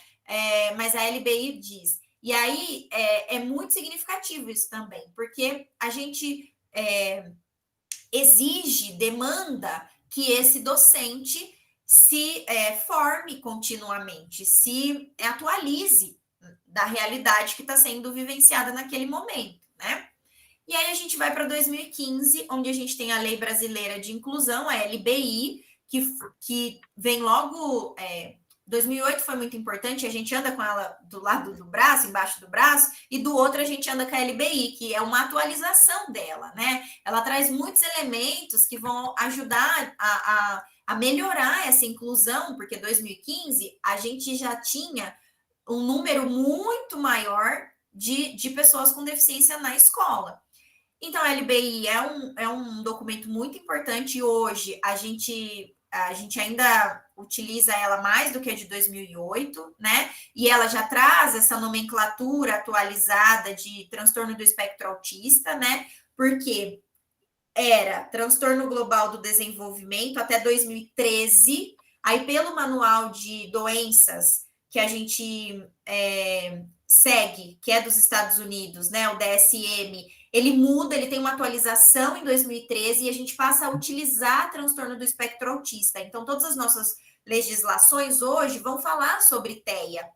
Mas a LBI diz. E aí é muito significativo isso também, porque a gente exige, demanda que esse docente se forme continuamente, se atualize da realidade que está sendo vivenciada naquele momento, né? E aí a gente vai para 2015, onde a gente tem a Lei Brasileira de Inclusão, a LBI, que vem logo... 2008 foi muito importante, a gente anda com ela do lado do braço, embaixo do braço, e do outro a gente anda com a LBI, que é uma atualização dela, né? Ela traz muitos elementos que vão ajudar a melhorar essa inclusão, porque 2015 a gente já tinha um número muito maior de pessoas com deficiência na escola. Então, a LBI é um documento muito importante. Hoje, a gente ainda utiliza ela mais do que a de 2008, né? E ela já traz essa nomenclatura atualizada de transtorno do espectro autista, né? Porque era transtorno global do desenvolvimento até 2013, aí pelo manual de doenças que a gente segue, que é dos Estados Unidos, né? O DSM, ele muda, ele tem uma atualização em 2013 e a gente passa a utilizar transtorno do espectro autista. Então, todas as nossas legislações hoje vão falar sobre TEA.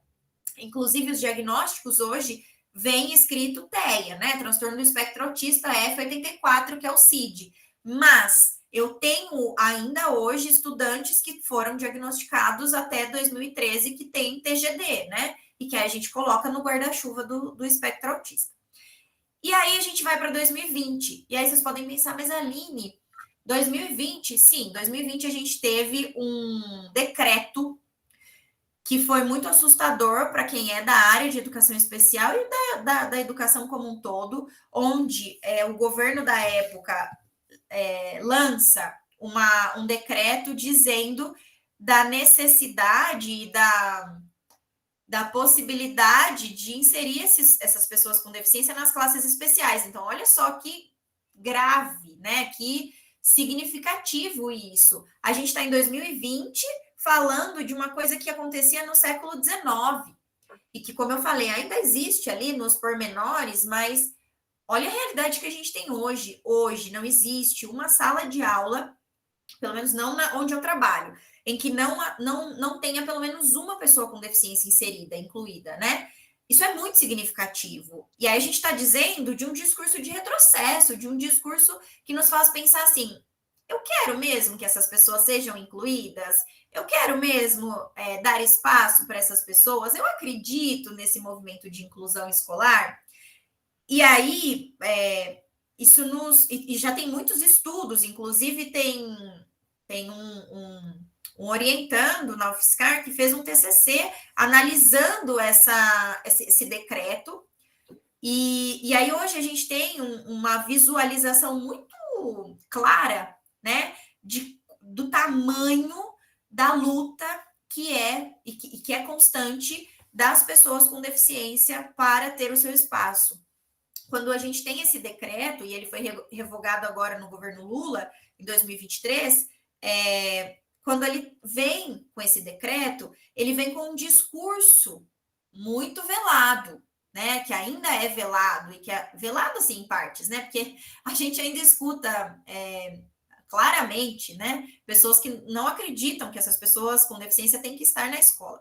Inclusive, os diagnósticos hoje vem escrito TEA, né? Transtorno do espectro autista F84, que é o CID. Mas eu tenho ainda hoje estudantes que foram diagnosticados até 2013 que tem TGD, né? E que a gente coloca no guarda-chuva do espectro autista. E aí a gente vai para 2020. E aí vocês podem pensar, mas Aline, 2020, sim, 2020 a gente teve um decreto que foi muito assustador para quem é da área de educação especial e da educação como um todo, onde o governo da época lança um decreto dizendo da necessidade e da possibilidade de inserir essas pessoas com deficiência nas classes especiais. Então, olha só que grave, né? Que significativo isso. A gente está em 2020 falando de uma coisa que acontecia no século XIX e que, como eu falei, ainda existe ali nos pormenores, mas olha a realidade que a gente tem hoje. Hoje não existe uma sala de aula, pelo menos não onde eu trabalho, em que não tenha pelo menos uma pessoa com deficiência inserida, incluída, né? Isso é muito significativo. E aí a gente está dizendo de um discurso de retrocesso, de um discurso que nos faz pensar assim, eu quero mesmo que essas pessoas sejam incluídas, eu quero mesmo dar espaço para essas pessoas, eu acredito nesse movimento de inclusão escolar. E aí, isso e já tem muitos estudos, inclusive tem um orientando na UFSCar que fez um TCC analisando esse decreto. E aí hoje a gente tem uma visualização muito clara, né, do tamanho da luta que é constante das pessoas com deficiência para ter o seu espaço. Quando a gente tem esse decreto, e ele foi revogado agora no governo Lula, em 2023, quando ele vem com esse decreto, ele vem com um discurso muito velado, né? Que ainda é velado, e que é velado, assim, em partes, né? Porque a gente ainda escuta claramente, né? Pessoas que não acreditam que essas pessoas com deficiência têm que estar na escola.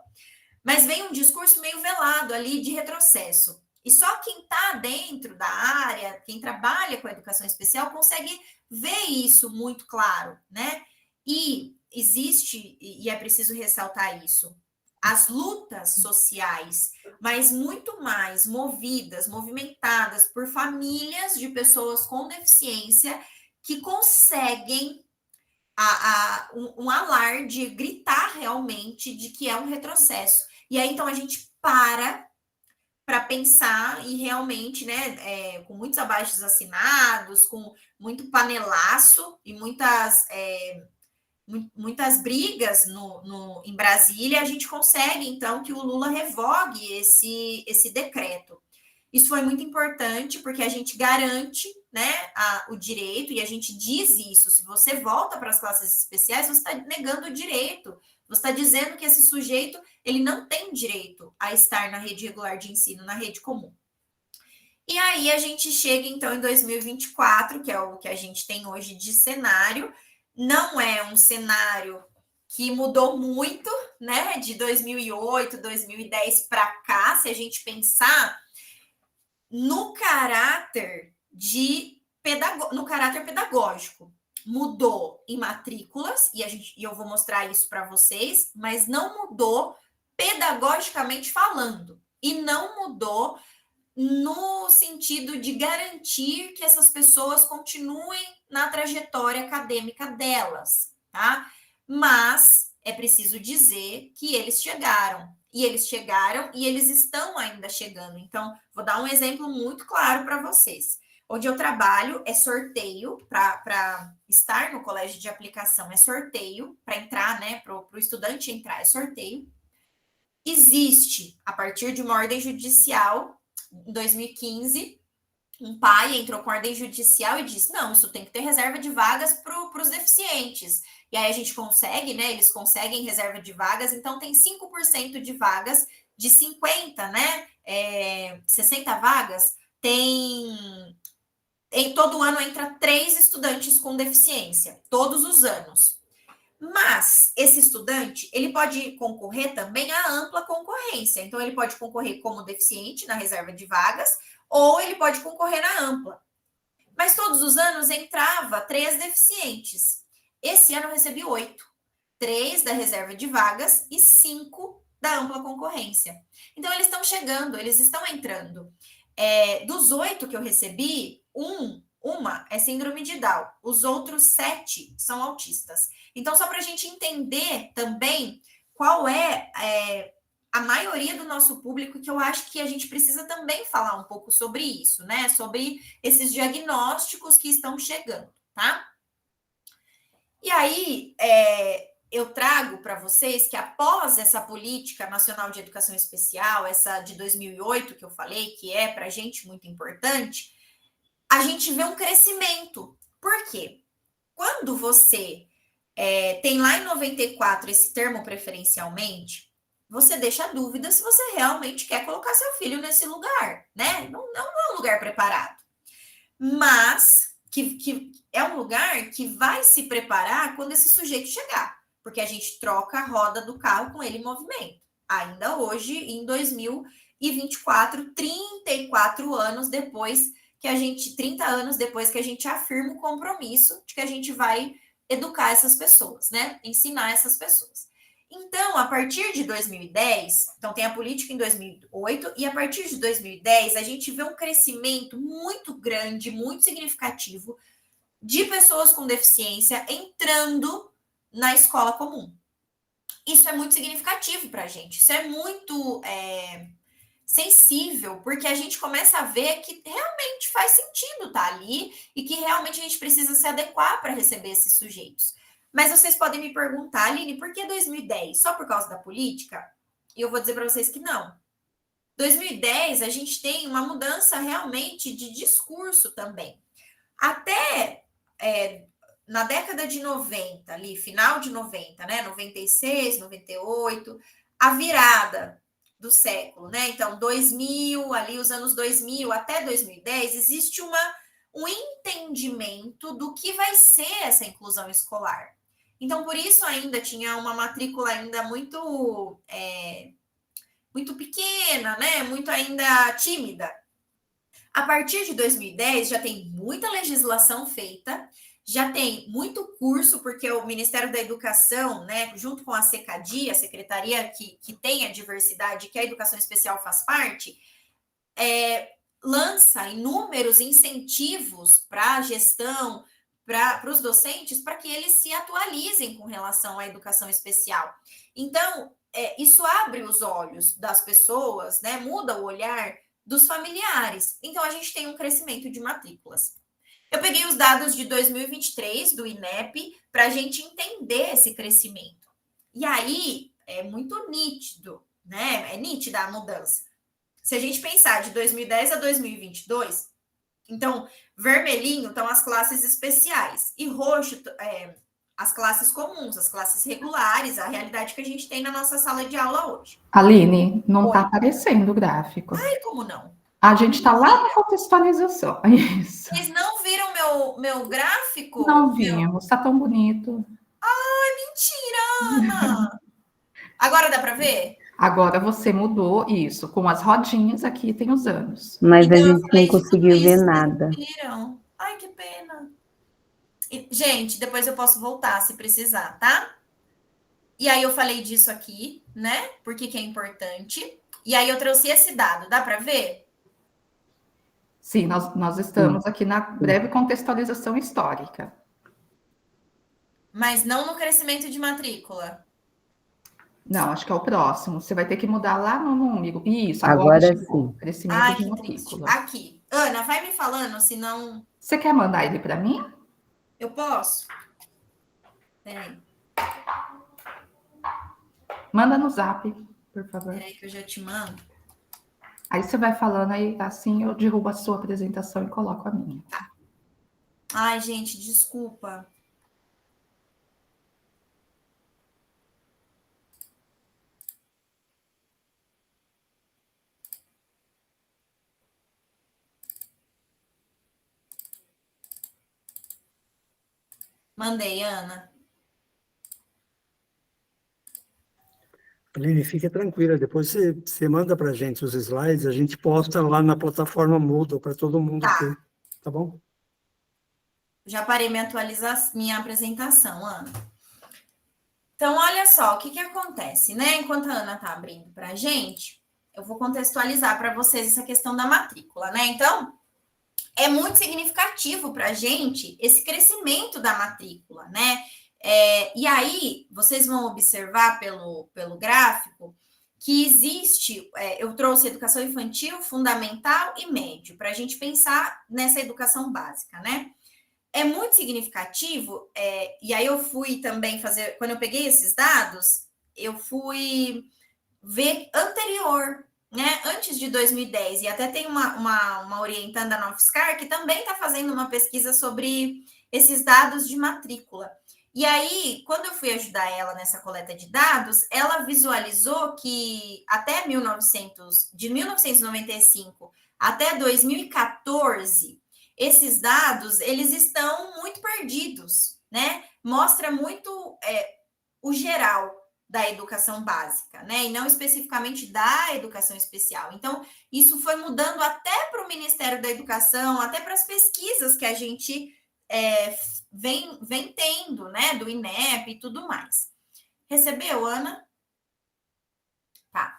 Mas vem um discurso meio velado ali de retrocesso. E só quem está dentro da área, quem trabalha com a educação especial, consegue ver isso muito claro, né? E existe, e é preciso ressaltar isso, as lutas sociais, mas muito mais movimentadas por famílias de pessoas com deficiência que conseguem um alarde, gritar realmente de que é um retrocesso. E aí, então, a gente para pensar e realmente, né, com muitos abaixos-assinados, com muito panelaço e muitas brigas em Brasília, a gente consegue, então, que o Lula revogue esse decreto. Isso foi muito importante, porque a gente garante, né, o direito, e a gente diz isso. Se você volta para as classes especiais, você está negando o direito. Você está dizendo que esse sujeito ele não tem direito a estar na rede regular de ensino, na rede comum. E aí a gente chega, então, em 2024, que é o que a gente tem hoje de cenário. Não é um cenário que mudou muito, né, de 2008, 2010 para cá, se a gente pensar no caráter no caráter pedagógico. Mudou em matrículas, e eu vou mostrar isso para vocês, mas não mudou pedagogicamente falando. E não mudou no sentido de garantir que essas pessoas continuem na trajetória acadêmica delas, tá? Mas é preciso dizer que eles chegaram. E eles estão ainda chegando. Então, vou dar um exemplo muito claro para vocês. Onde eu trabalho é sorteio, para estar no colégio de aplicação é sorteio, para entrar, né, para o estudante entrar é sorteio. Existe, a partir de uma ordem judicial, em 2015, um pai entrou com ordem judicial e disse, não, isso tem que ter reserva de vagas para os deficientes. E aí a gente consegue, né, eles conseguem reserva de vagas, então tem 5% de vagas de 50, né, 60 vagas, todo ano entra 3 estudantes com deficiência, todos os anos. Mas esse estudante, ele pode concorrer também à ampla concorrência. Então, ele pode concorrer como deficiente na reserva de vagas, ou ele pode concorrer na ampla. Mas todos os anos entrava 3 deficientes. Esse ano eu recebi 8. 3 da reserva de vagas e 5 da ampla concorrência. Então, eles estão chegando, eles estão entrando. Dos 8 que eu recebi, uma é síndrome de Down, os outros 7 são autistas. Então, só para a gente entender também qual é a maioria do nosso público, que eu acho que a gente precisa também falar um pouco sobre isso, né? Sobre esses diagnósticos que estão chegando, tá? E aí, eu trago para vocês que após essa Política Nacional de Educação Especial, essa de 2008 que eu falei, que é para a gente muito importante, a gente vê um crescimento. Por quê? Quando você tem lá em 94 esse termo preferencialmente, você deixa a dúvida se você realmente quer colocar seu filho nesse lugar, né? Não é um lugar preparado. Mas que é um lugar que vai se preparar quando esse sujeito chegar. Porque a gente troca a roda do carro com ele em movimento. Ainda hoje, em 2024, 34 anos depois 30 anos depois que a gente afirma o compromisso de que a gente vai educar essas pessoas, né? Ensinar essas pessoas. Então, a partir de 2010, então tem a política em 2008, e a partir de 2010, a gente vê um crescimento muito grande, muito significativo, de pessoas com deficiência entrando na escola comum. Isso é muito significativo para a gente, isso é muito sensível, porque a gente começa a ver que realmente faz sentido estar ali e que realmente a gente precisa se adequar para receber esses sujeitos. Mas vocês podem me perguntar, Aline, por que 2010? Só por causa da política? E eu vou dizer para vocês que não. 2010, a gente tem uma mudança realmente de discurso também. Até na década de 90, ali, final de 90, né? 96, 98, a virada do século, né? Então, 2000, ali os anos 2000 até 2010, existe um entendimento do que vai ser essa inclusão escolar. Então, por isso ainda tinha uma matrícula ainda muito pequena, né? Muito ainda tímida. A partir de 2010, já tem muita legislação feita, já tem muito curso, porque o Ministério da Educação, né, junto com a SECADI, a secretaria que tem a diversidade, que a educação especial faz parte, lança inúmeros incentivos para a gestão, para os docentes, para que eles se atualizem com relação à educação especial. Então, isso abre os olhos das pessoas, né, muda o olhar dos familiares. Então, a gente tem um crescimento de matrículas. Eu peguei os dados de 2023 do INEP para a gente entender esse crescimento. E aí, é muito nítido, né? É nítida a mudança. Se a gente pensar de 2010 a 2022, então, vermelhinho estão as classes especiais e roxo as classes comuns, as classes regulares, a realidade que a gente tem na nossa sala de aula hoje. Aline, não está aparecendo o gráfico. Ai, como não? A gente está lá na contextualização. Isso. Vocês não viram meu gráfico? Não vimos, está tão bonito. Ai, mentira, Ana! Agora dá para ver? Agora você mudou isso, com as rodinhas aqui tem os anos. Mas Então, a eu gente falei não de tudo conseguiu ver isso, nada. vocês viram? Ai, que pena. Gente, depois eu posso voltar se precisar, tá? E aí eu falei disso aqui, né? Por que é importante. E aí eu trouxe esse dado, dá para ver? Sim, nós estamos aqui na breve contextualização histórica. Mas não no crescimento de matrícula. Não, acho que é o próximo. Você vai ter que mudar lá no número. Isso, Agora chegou. sim. Crescimento Ai, de que triste. matrícula. Aqui. Ana, vai me falando, senão Você quer mandar ele para mim? eu posso. Peraí, Manda no zap, por favor. peraí que eu já te mando. Aí você vai falando, aí assim eu derrubo a sua apresentação e coloco a minha. Ai, gente, desculpa. Mandei, Ana. Aline, fique tranquila, depois você manda para a gente os slides, a gente posta lá na plataforma Moodle para todo mundo Tá. ter, tá bom? Já parei minha apresentação, Ana. Então, olha só, o que acontece, né? Enquanto a Ana tá abrindo para a gente, eu vou contextualizar para vocês essa questão da matrícula, né? Então, é muito significativo para a gente esse crescimento da matrícula, né? E aí, vocês vão observar pelo gráfico que existe, eu trouxe educação infantil, fundamental e médio, para a gente pensar nessa educação básica, né? É muito significativo, e aí eu fui também fazer, quando eu peguei esses dados, eu fui ver anterior, né? Antes de 2010, e até tem uma orientanda na UFSCar que também está fazendo uma pesquisa sobre esses dados de matrícula. E aí, quando eu fui ajudar ela nessa coleta de dados, ela visualizou que até de 1995 até 2014, esses dados, eles estão muito perdidos, né? Mostra muito o geral da educação básica, né? E não especificamente da educação especial. Então, isso foi mudando até para o Ministério da Educação, até para as pesquisas que a gente vem tendo, né? Do INEP e tudo mais. Recebeu, Ana? Tá.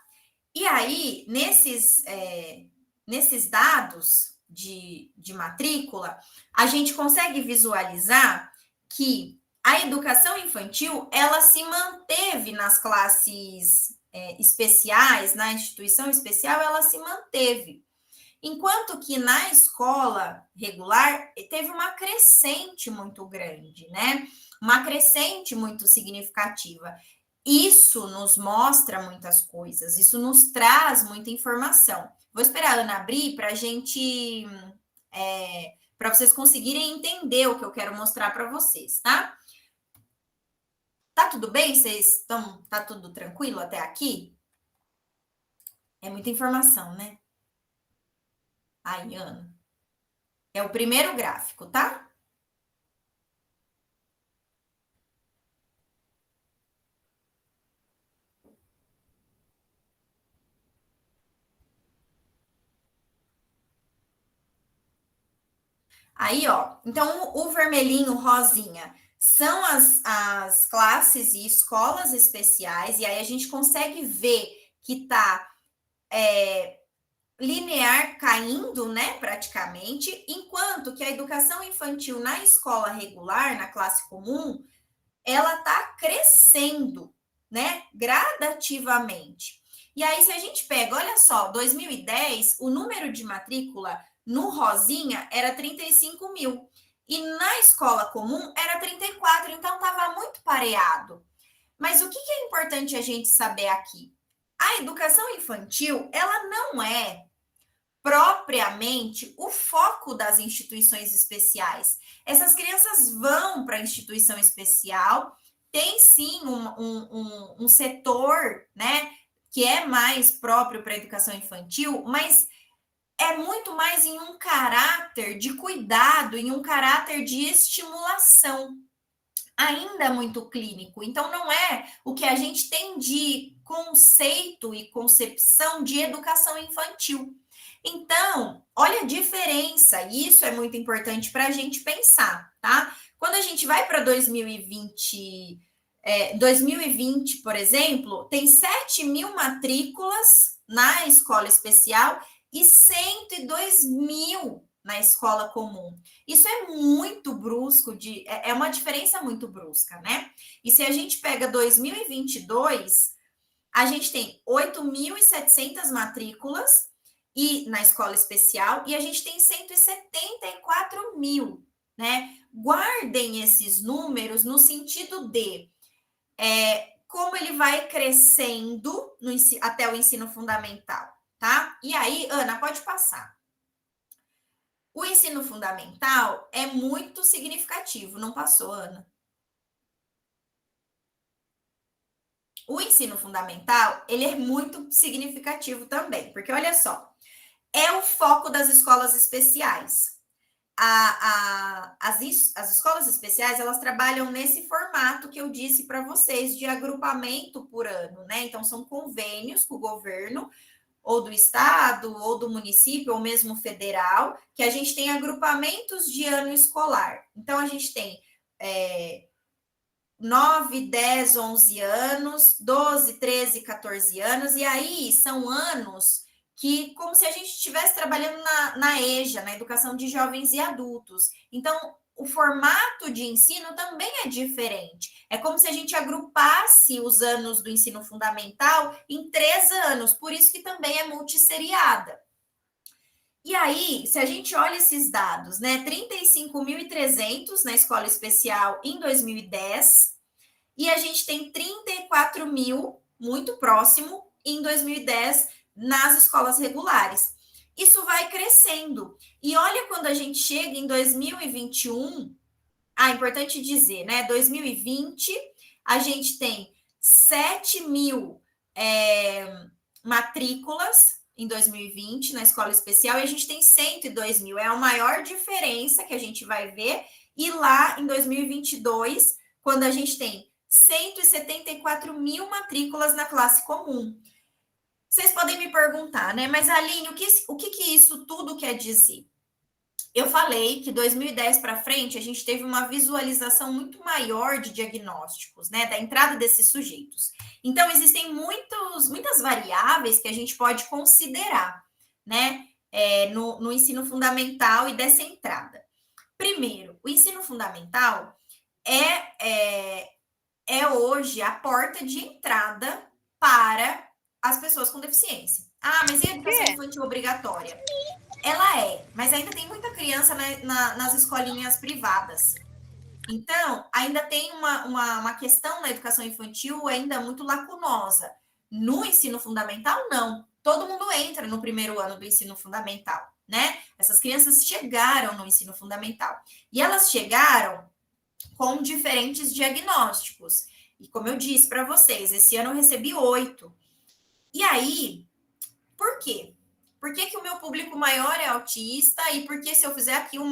E aí, nesses dados de matrícula, a gente consegue visualizar que a educação infantil, ela se manteve nas classes especiais, na instituição especial, ela se manteve. Enquanto que na escola regular, teve uma crescente muito grande, né? Uma crescente muito significativa. Isso nos mostra muitas coisas, isso nos traz muita informação. Vou esperar a Ana abrir para a gente, para vocês conseguirem entender o que eu quero mostrar para vocês, tá? Tá tudo bem? Tá tudo tranquilo até aqui? É muita informação, né? Aí, Ana. É o primeiro gráfico, tá? Aí, ó, então o vermelhinho, rosinha, são as classes e escolas especiais, e aí a gente consegue ver que tá linear caindo, né, praticamente, enquanto que a educação infantil na escola regular, na classe comum, ela tá crescendo, né, gradativamente. E aí, se a gente pega, olha só, 2010, o número de matrícula no rosinha era 35 mil. E na escola comum era 34, então estava muito pareado. Mas o que é importante a gente saber aqui? A educação infantil, ela não é propriamente o foco das instituições especiais. Essas crianças vão para a instituição especial, tem sim um setor, né, que é mais próprio para a educação infantil, mas é muito mais em um caráter de cuidado, em um caráter de estimulação. ainda muito clínico. Então, não é o que a gente tem de conceito e concepção de educação infantil. Então, olha a diferença, e isso é muito importante para a gente pensar, tá? Quando a gente vai para 2020, por exemplo, tem 7 mil matrículas na escola especial e 102 mil na escola comum. Isso é muito brusco, é uma diferença muito brusca, né? E se a gente pega 2022, a gente tem 8.700 matrículas e na escola especial, e a gente tem 174 mil, né? Guardem esses números no sentido de como ele vai crescendo até o ensino fundamental, tá? E aí, Ana, pode passar. O ensino fundamental é muito significativo, não passou, Ana? O ensino fundamental, ele é muito significativo também, porque olha só, é o foco das escolas especiais. As escolas especiais, elas trabalham nesse formato que eu disse para vocês, de agrupamento por ano, né? Então, são convênios com o governo, ou do estado, ou do município, ou mesmo federal, que a gente tem agrupamentos de ano escolar. Então, a gente tem 9, 10, 11 anos, 12, 13, 14 anos, e aí são anos que, como se a gente estivesse trabalhando na EJA, na educação de jovens e adultos. Então, o formato de ensino também é diferente. É como se a gente agrupasse os anos do ensino fundamental em 3 anos, por isso que também é multisseriada. E aí, se a gente olha esses dados, né, 35.300 na escola especial em 2010, e a gente tem 34 mil, muito próximo, em 2010, nas escolas regulares. Isso vai crescendo. E olha quando a gente chega em 2021, é importante dizer, né? 2020, a gente tem 7 mil matrículas em 2020 na escola especial e a gente tem 102 mil. É a maior diferença que a gente vai ver. E lá em 2022, quando a gente tem 174 mil matrículas na classe comum. Vocês podem me perguntar, né? Mas, Aline, o que isso tudo quer dizer? Eu falei que 2010 para frente a gente teve uma visualização muito maior de diagnósticos, né? Da entrada desses sujeitos. Então, existem muitas variáveis que a gente pode considerar, né? No ensino fundamental e dessa entrada. Primeiro, o ensino fundamental é hoje a porta de entrada para as pessoas com deficiência. Ah, mas e a educação infantil obrigatória? Ela mas ainda tem muita criança nas escolinhas privadas. Então, ainda tem uma questão na educação infantil ainda muito lacunosa. No ensino fundamental, não. Todo mundo entra no primeiro ano do ensino fundamental, né? Essas crianças chegaram no ensino fundamental. E elas chegaram com diferentes diagnósticos. E como eu disse para vocês, esse ano eu recebi 8. E aí, por quê? Por que o meu público maior é autista? E por que se eu fizer aqui um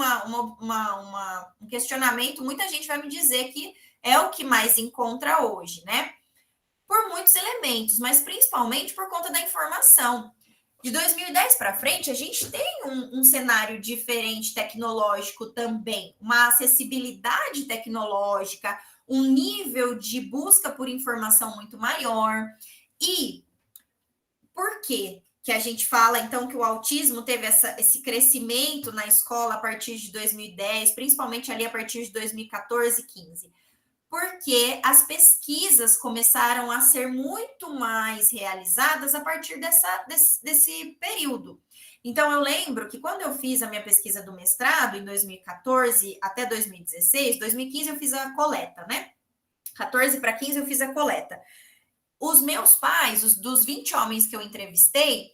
questionamento, muita gente vai me dizer que é o que mais encontra hoje, né? Por muitos elementos, mas principalmente por conta da informação. De 2010 para frente, a gente tem um cenário diferente tecnológico também, uma acessibilidade tecnológica, um nível de busca por informação muito maior. E por quê que a gente fala, então, que o autismo teve esse crescimento na escola a partir de 2010, principalmente ali a partir de 2014, 15? Porque as pesquisas começaram a ser muito mais realizadas a partir desse período. Então, eu lembro que quando eu fiz a minha pesquisa do mestrado, em 2014 até 2016, 2015 eu fiz a coleta, né? 14 para 15 eu fiz a coleta. Os meus pais, dos 20 homens que eu entrevistei,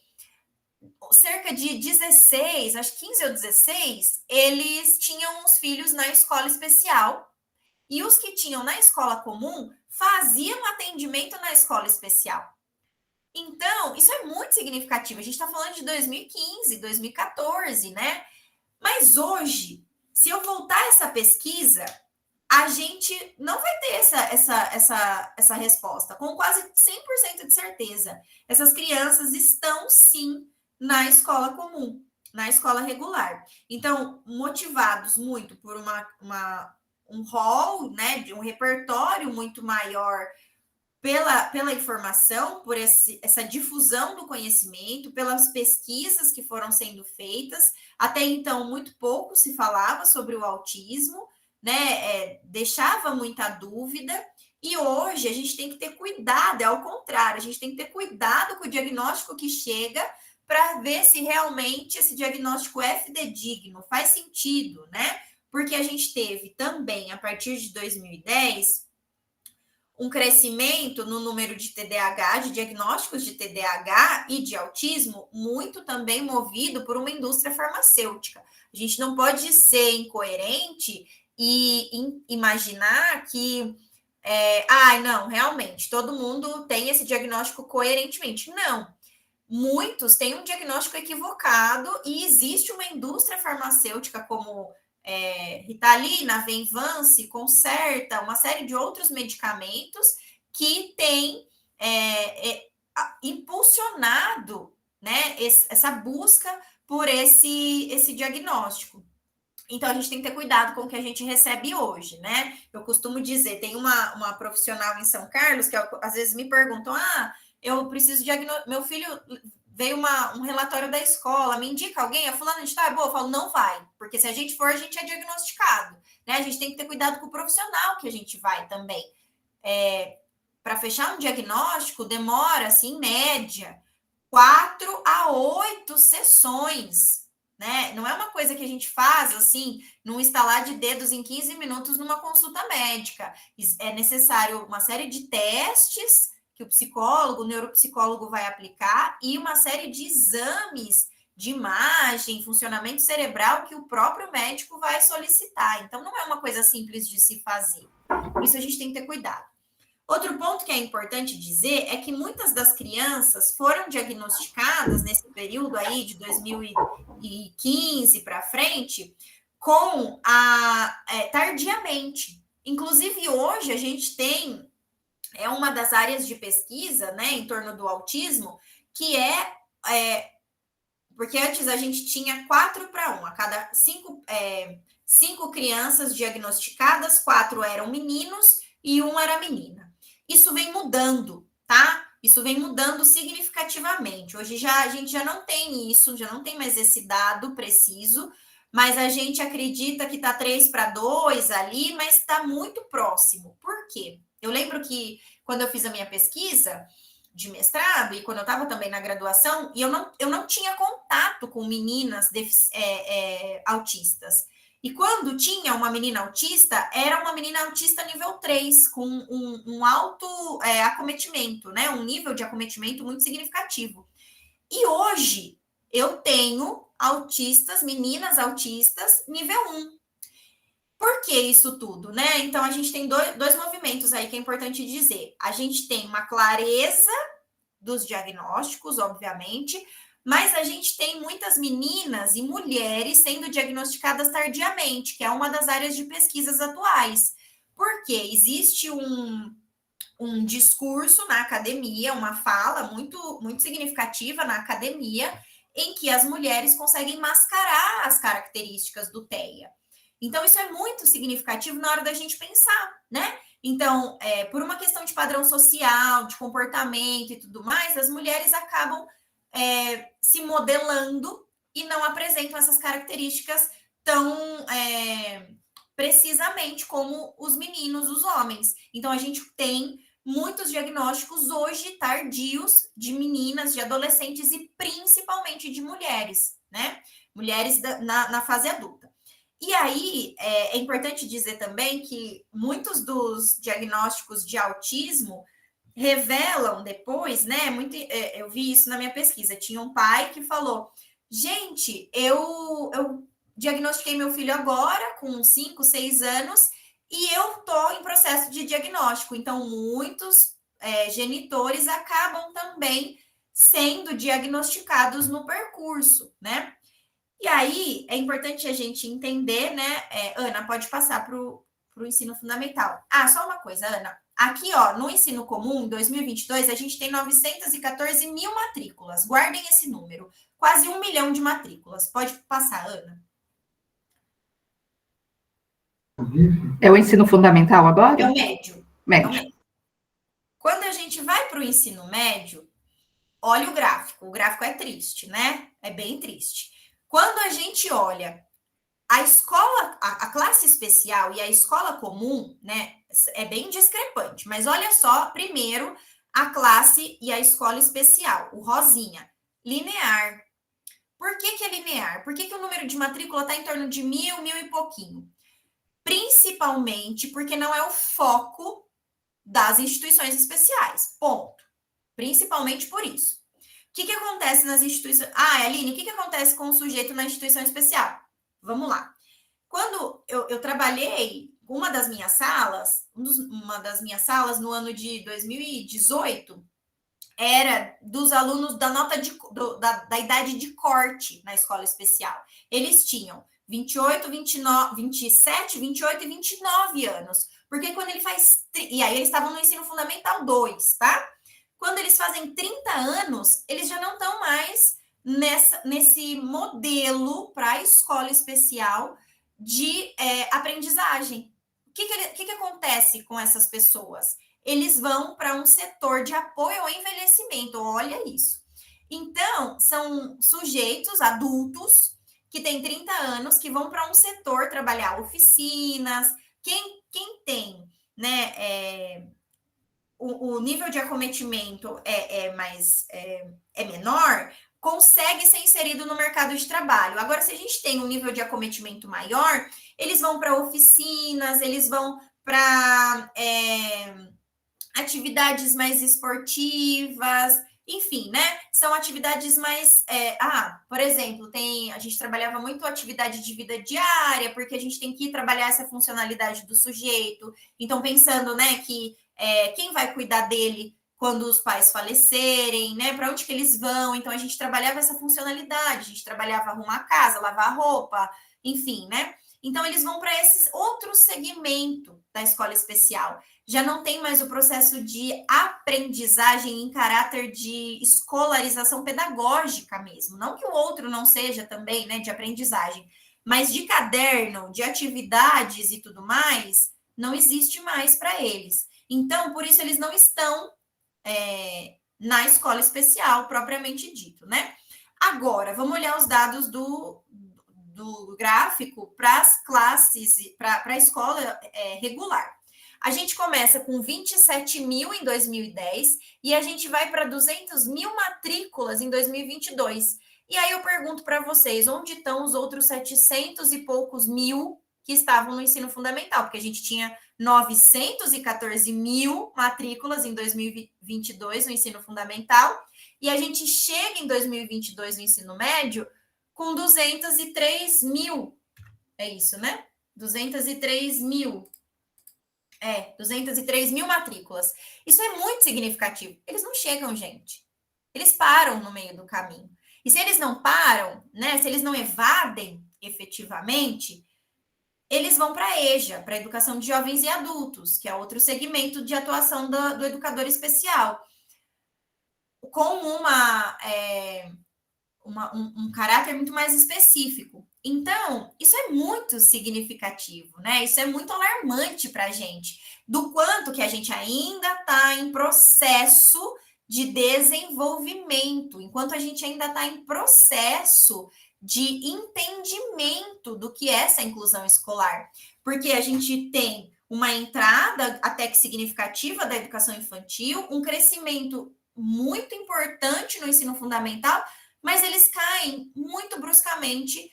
cerca de 16, acho 15 ou 16, eles tinham os filhos na escola especial. E os que tinham na escola comum faziam atendimento na escola especial. Então, isso é muito significativo. A gente está falando de 2015, 2014, né? Mas hoje, se eu voltar essa pesquisa, a gente não vai ter essa resposta, com quase 100% de certeza. Essas crianças estão, sim, na escola comum, na escola regular. Então, motivados muito por um rol, né, de um repertório muito maior pela informação, por essa difusão do conhecimento, pelas pesquisas que foram sendo feitas. Até então, muito pouco se falava sobre o autismo, né? Deixava muita dúvida, e hoje a gente tem que ter cuidado, é ao contrário, a gente tem que ter cuidado com o diagnóstico que chega para ver se realmente esse diagnóstico é fidedigno, faz sentido, né? Porque a gente teve também, a partir de 2010, um crescimento no número de TDAH, de diagnósticos de TDAH e de autismo, muito também movido por uma indústria farmacêutica. A gente não pode ser incoerente e imaginar que, não, realmente, todo mundo tem esse diagnóstico coerentemente. Não. Muitos têm um diagnóstico equivocado e existe uma indústria farmacêutica como Ritalina, Venvance, Concerta, uma série de outros medicamentos que tem impulsionado, né, essa busca por esse diagnóstico. Então, a gente tem que ter cuidado com o que a gente recebe hoje, né? Eu costumo dizer, tem uma profissional em São Carlos que às vezes me perguntam, eu preciso diagnosticar, meu filho veio um relatório da escola, me indica alguém? A fulana de tal é boa? Eu falo, não vai, porque se a gente for, a gente é diagnosticado, né? A gente tem que ter cuidado com o profissional que a gente vai também. Para fechar um diagnóstico, demora, assim, em média, 4 a 8 sessões, né? Não é uma coisa que a gente faz, assim, num estalar de dedos em 15 minutos numa consulta médica. É necessário uma série de testes que o psicólogo, o neuropsicólogo vai aplicar e uma série de exames de imagem, funcionamento cerebral que o próprio médico vai solicitar. Então, não é uma coisa simples de se fazer. Por isso, a gente tem que ter cuidado. Outro ponto que é importante dizer é que muitas das crianças foram diagnosticadas nesse período aí de 2015 para frente com tardiamente. Inclusive, hoje a gente tem uma das áreas de pesquisa, né, em torno do autismo, que porque antes a gente tinha 4 para 1, a cada 5 crianças diagnosticadas, 4 eram meninos e 1 era menina. Isso vem mudando, tá? Isso vem mudando significativamente. Hoje a gente já não tem isso, já não tem mais esse dado preciso, mas a gente acredita que está 3 para 2 ali, mas está muito próximo. Por quê? Eu lembro que quando eu fiz a minha pesquisa de mestrado e quando eu estava também na graduação, e eu não tinha contato com meninas autistas. E quando tinha uma menina autista, era uma menina autista nível 3, com um alto acometimento, né? Um nível de acometimento muito significativo. E hoje eu tenho meninas autistas nível 1. Por que isso tudo, né? Então, a gente tem dois movimentos aí que é importante dizer. A gente tem uma clareza dos diagnósticos, obviamente, mas a gente tem muitas meninas e mulheres sendo diagnosticadas tardiamente, que é uma das áreas de pesquisas atuais. Porque existe um discurso na academia, uma fala muito, muito significativa na academia, em que as mulheres conseguem mascarar as características do TEA. Então, isso é muito significativo na hora da gente pensar, né? Então, por uma questão de padrão social, de comportamento e tudo mais, as mulheres acabam se modelando e não apresentam essas características tão precisamente como os meninos, os homens. Então, a gente tem muitos diagnósticos hoje tardios de meninas, de adolescentes e principalmente de mulheres, né? Mulheres na fase adulta. E aí, é importante dizer também que muitos dos diagnósticos de autismo revelam depois, né? Eu vi isso na minha pesquisa. Tinha um pai que falou: gente, eu diagnostiquei meu filho agora, com 5, 6 anos, e eu estou em processo de diagnóstico. Então, muitos genitores acabam também sendo diagnosticados no percurso, né? E aí, é importante a gente entender, né? Ana, pode passar para o o ensino fundamental. Ah, só uma coisa, Ana. Aqui, ó, no ensino comum, em 2022, a gente tem 914 mil matrículas. Guardem esse número. Quase 1 milhão de matrículas. Pode passar, Ana. É o ensino fundamental agora? É o médio. Médio. É o médio. Quando a gente vai para o ensino médio, olha o gráfico. O gráfico é triste, né? É bem triste. Quando a gente olha a escola, a classe especial e a escola comum, né, é bem discrepante. Mas olha só, primeiro, a classe e a escola especial, o rosinha, linear. Por que é linear? Por que o número de matrícula está em torno de 1.000, 1.000 e pouquinho? Principalmente porque não é o foco das instituições especiais, ponto. Principalmente por isso. O que acontece nas instituições... Ah, Aline, o que acontece com o sujeito na instituição especial? Vamos lá. Quando eu trabalhei, uma das minhas salas no ano de 2018, era dos alunos da nota da idade de corte na escola especial. Eles tinham 28, 29, 27, 28 e 29 anos. Porque quando ele faz... E aí eles estavam no ensino fundamental 2, tá? Quando eles fazem 30 anos, eles já não estão mais nesse modelo para a escola especial de aprendizagem. O que acontece com essas pessoas? Eles vão para um setor de apoio ao envelhecimento, olha isso. Então, são sujeitos adultos que têm 30 anos, que vão para um setor trabalhar oficinas. Quem tem, né, o nível de acometimento é menor, consegue ser inserido no mercado de trabalho. Agora, se a gente tem um nível de acometimento maior, eles vão para oficinas, eles vão para atividades mais esportivas, enfim, né? São atividades mais... por exemplo, a gente trabalhava muito atividade de vida diária, porque a gente tem que trabalhar essa funcionalidade do sujeito. Então, pensando, né, que quem vai cuidar dele quando os pais falecerem, né? Para onde que eles vão? Então, a gente trabalhava essa funcionalidade, a gente trabalhava arrumar a casa, lavar a roupa, enfim, né? Então, eles vão para esse outro segmento da escola especial. Já não tem mais o processo de aprendizagem em caráter de escolarização pedagógica mesmo. Não que o outro não seja também, né, de aprendizagem, mas de caderno, de atividades e tudo mais, não existe mais para eles. Então, por isso, eles não estão na escola especial, propriamente dito, né? Agora, vamos olhar os dados do gráfico para as classes, para a escola regular. A gente começa com 27 mil em 2010 e a gente vai para 200 mil matrículas em 2022. E aí eu pergunto para vocês, onde estão os outros 700 e poucos mil que estavam no ensino fundamental? Porque a gente tinha 914 mil matrículas em 2022 no ensino fundamental, e a gente chega em 2022 no ensino médio com 203 mil. É isso, né? 203 mil. 203 mil matrículas. Isso é muito significativo. Eles não chegam, gente. Eles param no meio do caminho. E se eles não param, né? Se eles não evadem efetivamente, eles vão para a EJA, para a Educação de Jovens e Adultos, que é outro segmento de atuação do educador especial, com um caráter muito mais específico. Então, isso é muito significativo, né? Isso é muito alarmante para a gente, do quanto que a gente ainda está em processo de desenvolvimento, enquanto a gente ainda está em processo de entendimento do que é essa inclusão escolar, porque a gente tem uma entrada até que significativa da educação infantil, um crescimento muito importante no ensino fundamental, mas eles caem muito bruscamente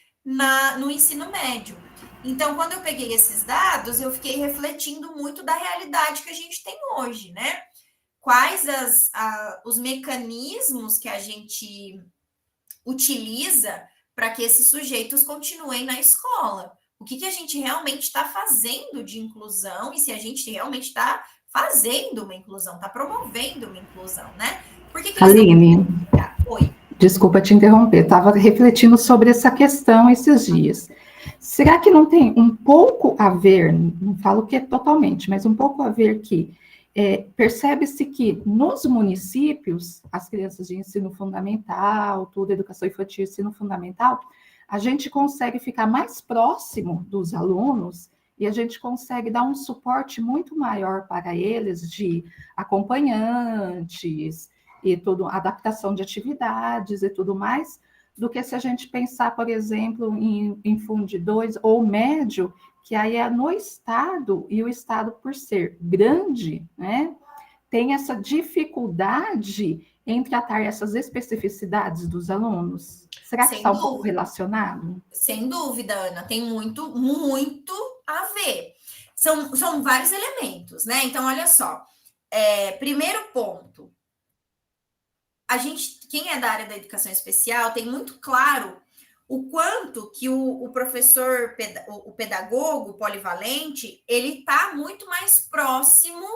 no ensino médio. Então, quando eu peguei esses dados, eu fiquei refletindo muito da realidade que a gente tem hoje, né? Quais os mecanismos que a gente utiliza para que esses sujeitos continuem na escola. O que a gente realmente está fazendo de inclusão e se a gente realmente está fazendo uma inclusão, está promovendo uma inclusão, né? Por que Aline, Oi. Desculpa te interromper, estava refletindo sobre essa questão esses dias. Será que não tem um pouco a ver, não falo que é totalmente, mas um pouco a ver que percebe-se que nos municípios, as crianças de ensino fundamental, tudo, educação infantil, ensino fundamental, a gente consegue ficar mais próximo dos alunos e a gente consegue dar um suporte muito maior para eles de acompanhantes e tudo, adaptação de atividades e tudo mais, do que se a gente pensar, por exemplo, em Fundi 2 ou médio, que aí é no Estado, e o Estado, por ser grande, né, tem essa dificuldade em tratar essas especificidades dos alunos. Será que Sem está um pouco dúvida. relacionado? Sem dúvida, Ana, tem muito, muito a ver. São vários elementos, né? Então, olha só. Primeiro ponto, quem é da área da educação especial, tem muito claro o quanto que o professor, o pedagogo polivalente, ele está muito mais próximo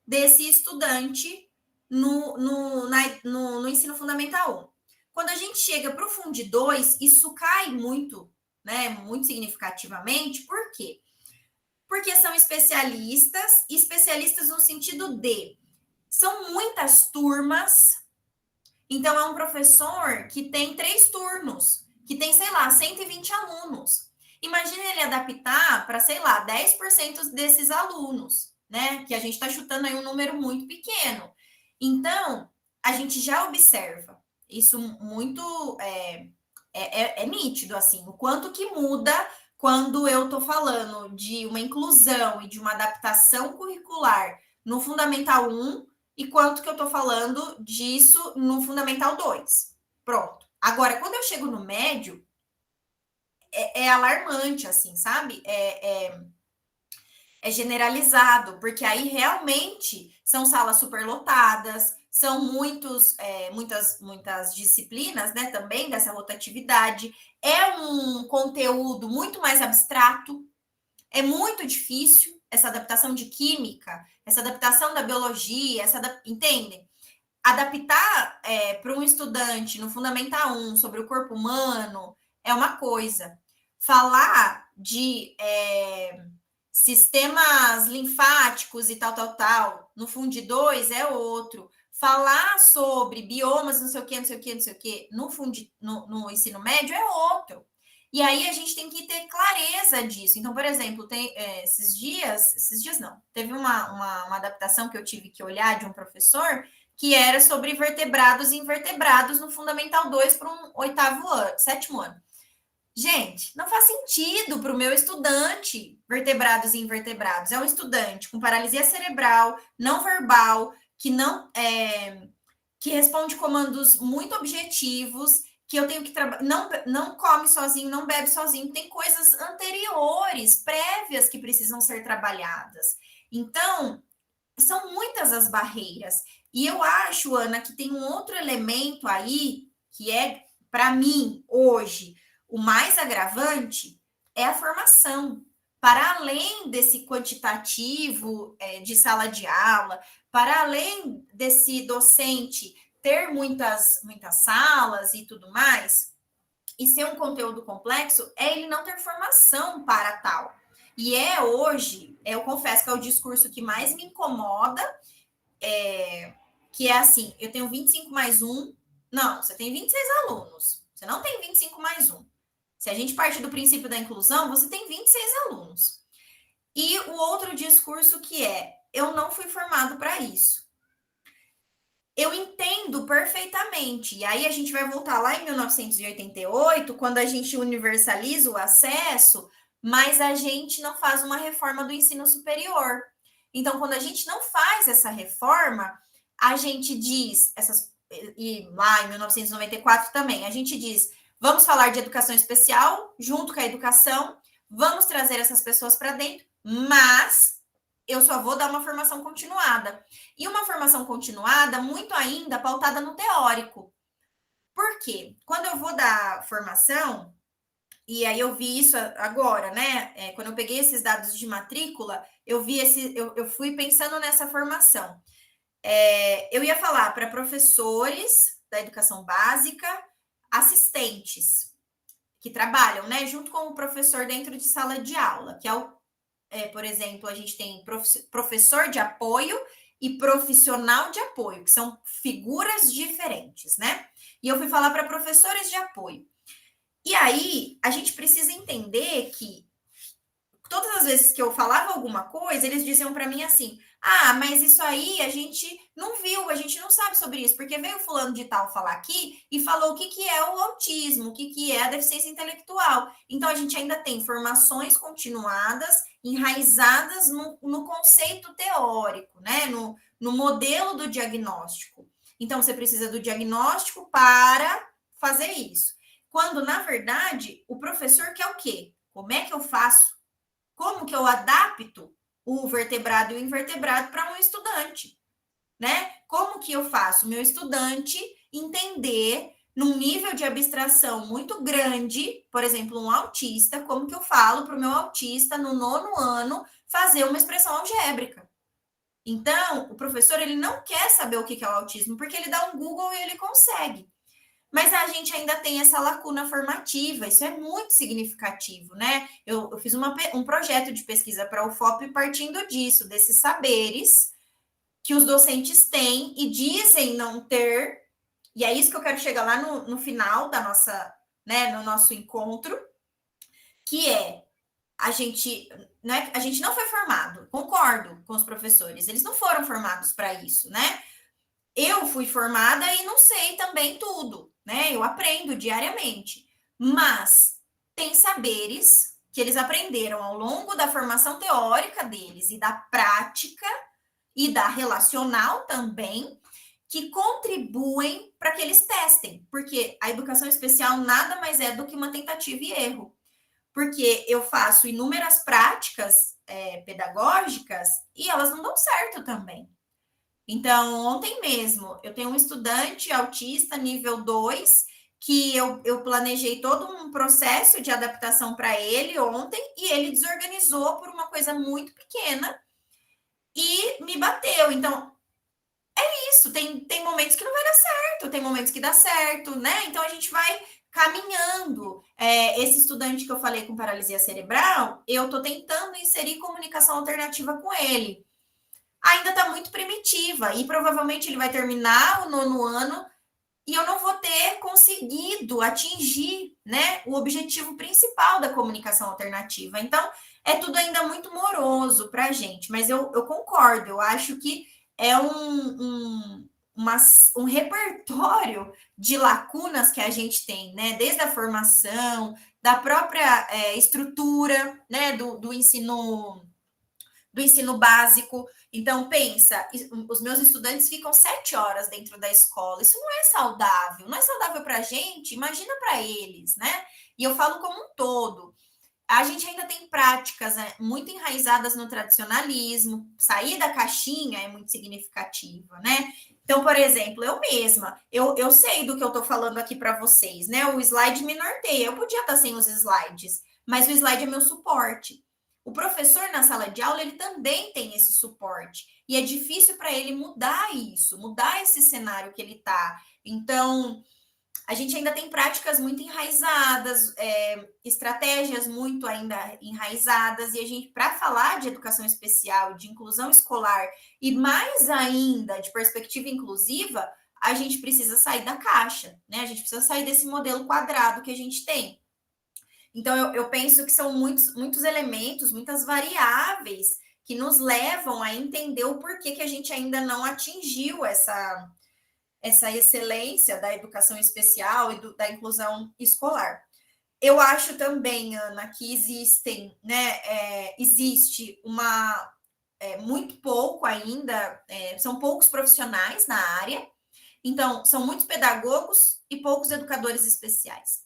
desse estudante no ensino fundamental 1. Quando a gente chega para o Fundi 2, isso cai muito, né? Muito significativamente. Por quê? Porque são especialistas no sentido de são muitas turmas. Então, é um professor que tem 3 turnos, que tem, sei lá, 120 alunos. Imagina ele adaptar para, sei lá, 10% desses alunos, né? Que a gente está chutando aí um número muito pequeno. Então, a gente já observa isso muito nítido, assim, o quanto que muda quando eu estou falando de uma inclusão e de uma adaptação curricular no Fundamental 1 e quanto que eu estou falando disso no Fundamental 2. Pronto. Agora, quando eu chego no médio, é alarmante, assim, sabe? É generalizado, porque aí realmente são salas superlotadas, são muitas disciplinas, né, também dessa rotatividade. É um conteúdo muito mais abstrato, é muito difícil essa adaptação de química, essa adaptação da biologia, entendem? Adaptar para um estudante no Fundamental 1 sobre o corpo humano é uma coisa. Falar de sistemas linfáticos e tal, no Fundi 2 é outro. Falar sobre biomas, não sei o quê, no ensino médio é outro. E aí a gente tem que ter clareza disso. Então, por exemplo, tem esses dias não, teve uma adaptação que eu tive que olhar de um professor que era sobre vertebrados e invertebrados no Fundamental 2 para um 7º ano. Gente, não faz sentido para o meu estudante, vertebrados e invertebrados. É um estudante com paralisia cerebral, não verbal, que responde comandos muito objetivos, que eu tenho que trabalhar, não come sozinho, não bebe sozinho, tem coisas anteriores, prévias que precisam ser trabalhadas. Então, são muitas as barreiras. E eu acho, Ana, que tem um outro elemento aí, que é, para mim, hoje, o mais agravante, é a formação. Para além desse quantitativo de sala de aula, para além desse docente ter muitas salas e tudo mais, e ser um conteúdo complexo, é ele não ter formação para tal. E hoje, eu confesso que é o discurso que mais me incomoda, que é assim, eu tenho 25 mais 1, não, você tem 26 alunos, você não tem 25 mais 1. Se a gente parte do princípio da inclusão, você tem 26 alunos. E o outro discurso que eu não fui formado para isso. Eu entendo perfeitamente. E aí a gente vai voltar lá em 1988, quando a gente universaliza o acesso, mas a gente não faz uma reforma do ensino superior. Então, quando a gente não faz essa reforma, a gente diz, e lá em 1994 também, a gente diz, vamos falar de educação especial, junto com a educação, vamos trazer essas pessoas para dentro, mas eu só vou dar uma formação continuada. E uma formação continuada, muito ainda pautada no teórico. Por quê? Quando eu vou dar formação, e aí eu vi isso agora, né? Quando eu peguei esses dados de matrícula, eu fui pensando nessa formação. Eu ia falar para professores da educação básica, assistentes. que trabalham, né, junto com o professor dentro de sala de aula, que por exemplo, a gente tem professor de apoio e profissional de apoio, que são figuras diferentes, né? E eu fui falar para professores de apoio. E aí, a gente precisa entender que todas as vezes que eu falava alguma coisa, eles diziam para mim assim: ah, mas isso aí a gente não viu, a gente não sabe sobre isso, porque veio fulano de tal falar aqui e falou o que é o autismo, o que é a deficiência intelectual. Então, a gente ainda tem formações continuadas, enraizadas no conceito teórico, né? No modelo do diagnóstico. Então, você precisa do diagnóstico para fazer isso. Quando, na verdade, o professor quer o quê? Como é que eu faço? Como que eu adapto o vertebrado e o invertebrado para um estudante, né? Como que eu faço meu estudante entender num nível de abstração muito grande, por exemplo, um autista, como que eu falo para o meu autista no 9º ano fazer uma expressão algébrica? Então, o professor ele não quer saber o que é o autismo, porque ele dá um Google e ele consegue. Mas a gente ainda tem essa lacuna formativa, isso é muito significativo, né? Eu fiz um projeto de pesquisa para o UFOP partindo disso, desses saberes que os docentes têm e dizem não ter, e é isso que eu quero chegar lá no final da nossa, né, no nosso encontro, que é a gente não foi formado, concordo com os professores, eles não foram formados para isso, né? Eu fui formada e não sei também tudo, né? Eu aprendo diariamente, mas tem saberes que eles aprenderam ao longo da formação teórica deles e da prática e da relacional também, que contribuem para que eles testem, porque a educação especial nada mais é do que uma tentativa e erro, porque eu faço inúmeras práticas pedagógicas e elas não dão certo também. Então, ontem mesmo, eu tenho um estudante autista nível 2, que eu planejei todo um processo de adaptação para ele ontem, e ele desorganizou por uma coisa muito pequena e me bateu. Então, é isso, tem momentos que não vai dar certo, tem momentos que dá certo, né? Então, a gente vai caminhando. Esse estudante que eu falei com paralisia cerebral, eu estou tentando inserir comunicação alternativa com ele. Ainda está muito primitiva e provavelmente ele vai terminar o 9º ano e eu não vou ter conseguido atingir, né, o objetivo principal da comunicação alternativa. Então, é tudo ainda muito moroso para a gente, mas eu concordo, eu acho que é um repertório de lacunas que a gente tem, né, desde a formação, da própria estrutura, né, do ensino básico. Então, pensa, os meus estudantes ficam 7 horas dentro da escola. Isso não é saudável. Não é saudável para a gente, imagina para eles, né? E eu falo como um todo. A gente ainda tem práticas muito enraizadas no tradicionalismo. Sair da caixinha é muito significativa, né? Então, por exemplo, eu mesma, eu sei do que eu estou falando aqui para vocês, né? O slide me norteia. Eu podia estar sem os slides, mas o slide é meu suporte. O professor na sala de aula, ele também tem esse suporte. E é difícil para ele mudar isso, mudar esse cenário que ele está. Então, a gente ainda tem práticas muito enraizadas, estratégias muito ainda enraizadas. E a gente, para falar de educação especial, de inclusão escolar e mais ainda de perspectiva inclusiva, a gente precisa sair da caixa, né? A gente precisa sair desse modelo quadrado que a gente tem. Então, eu penso que são muitos elementos, muitas variáveis que nos levam a entender o porquê que a gente ainda não atingiu essa excelência da educação especial e da inclusão escolar. Eu acho também, Ana, que existe muito pouco ainda, são poucos profissionais na área, então, são muitos pedagogos e poucos educadores especiais.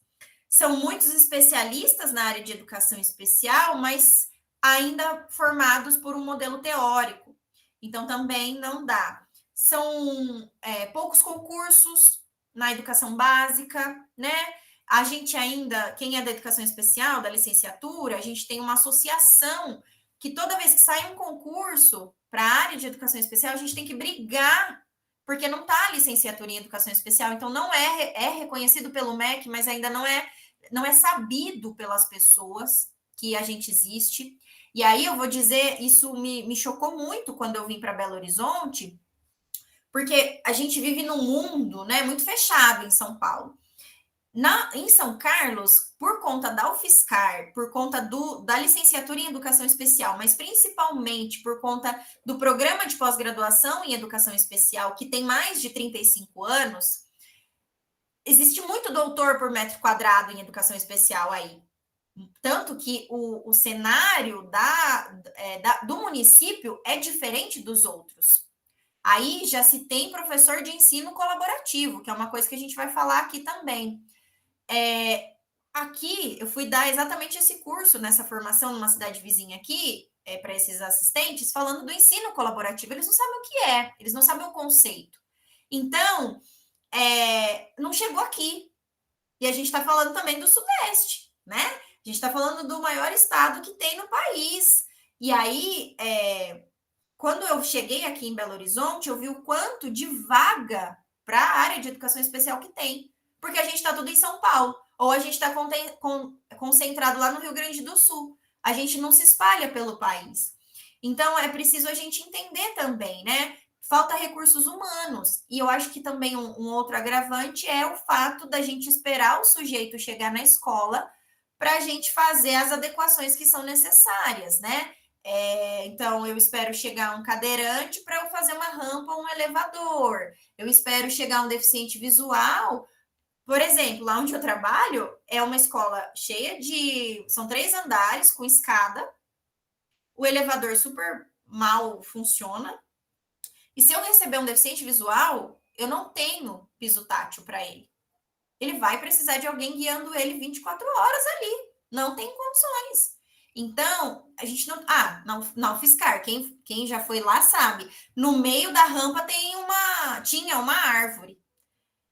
São muitos especialistas na área de educação especial, mas ainda formados por um modelo teórico. Então, também não dá. São poucos concursos na educação básica, né? A gente ainda, quem é da educação especial, da licenciatura, a gente tem uma associação que toda vez que sai um concurso para a área de educação especial, a gente tem que brigar, porque não está a licenciatura em educação especial, então não é reconhecido pelo MEC, mas ainda não é não é sabido pelas pessoas que a gente existe. E aí eu vou dizer, isso me chocou muito quando eu vim para Belo Horizonte, porque a gente vive num mundo, né, muito fechado em São Paulo. Em São Carlos, por conta da UFSCar, por conta da licenciatura em Educação Especial, mas principalmente por conta do programa de pós-graduação em Educação Especial, que tem mais de 35 anos, existe muito doutor por metro quadrado em Educação Especial aí. Tanto que o cenário do município é diferente dos outros. Aí já se tem professor de ensino colaborativo, que é uma coisa que a gente vai falar aqui também. Aqui eu fui dar exatamente esse curso nessa formação numa cidade vizinha aqui, para esses assistentes, falando do ensino colaborativo. Eles não sabem o que é, eles não sabem o conceito. Então, não chegou aqui. E a gente está falando também do Sudeste, né? A gente está falando do maior estado que tem no país. E aí, quando eu cheguei aqui em Belo Horizonte, eu vi o quanto de vaga para a área de educação especial que tem. Porque a gente está tudo em São Paulo, ou a gente está concentrado lá no Rio Grande do Sul. A gente não se espalha pelo país. Então, é preciso a gente entender também, né? Falta recursos humanos. E eu acho que também um outro agravante é o fato da gente esperar o sujeito chegar na escola para a gente fazer as adequações que são necessárias, né? Então, eu espero chegar um cadeirante para eu fazer uma rampa ou um elevador. Eu espero chegar um deficiente visual. Por exemplo, lá onde eu trabalho, é uma escola cheia são 3 andares com escada, o elevador super mal funciona, e se eu receber um deficiente visual, eu não tenho piso tátil para ele. Ele vai precisar de alguém guiando ele 24 horas ali. Não tem condições. Então, a gente não... na UFSCar, quem já foi lá sabe, no meio da rampa tinha uma árvore.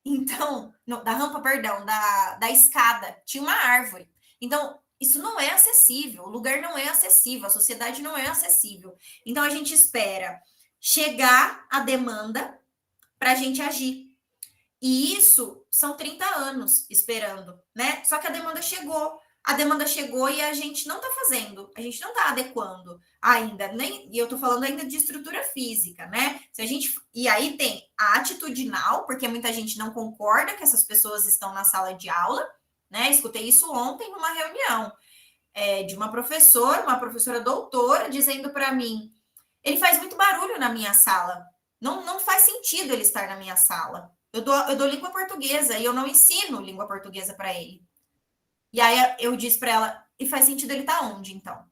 Então, da rampa, perdão, da escada, tinha uma árvore. Então, isso não é acessível, o lugar não é acessível, a sociedade não é acessível. Então, a gente espera chegar a demanda para a gente agir. E isso são 30 anos esperando, né? Só que a demanda chegou e a gente não está fazendo, a gente não está adequando ainda, e eu estou falando ainda de estrutura física, né? E aí tem a atitudinal, porque muita gente não concorda que essas pessoas estão na sala de aula, né? Escutei isso ontem numa reunião de uma professora doutora, dizendo para mim: ele faz muito barulho na minha sala, não faz sentido ele estar na minha sala. Eu dou língua portuguesa e eu não ensino língua portuguesa para ele. E aí eu disse para ela: e faz sentido ele estar onde, então?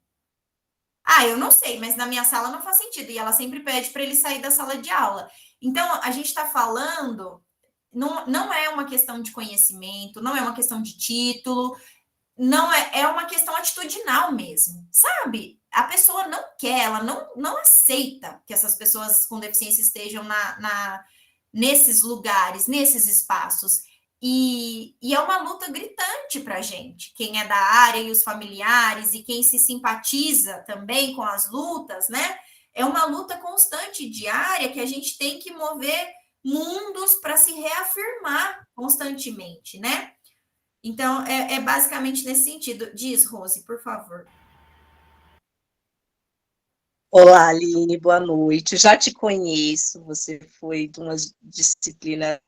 Eu não sei, mas na minha sala não faz sentido. E ela sempre pede para ele sair da sala de aula. Então, a gente está falando, não é uma questão de conhecimento, não é uma questão de título, não é uma questão atitudinal mesmo, sabe? A pessoa não quer, ela não aceita que essas pessoas com deficiência estejam nesses lugares, nesses espaços. E é uma luta gritante para a gente, quem é da área e os familiares, e quem se simpatiza também com as lutas, né? É uma luta constante, diária, que a gente tem que mover mundos para se reafirmar constantemente, né? Então, é basicamente nesse sentido. Diz, Rose, por favor. Olá, Aline, boa noite. Já te conheço, você foi de uma disciplina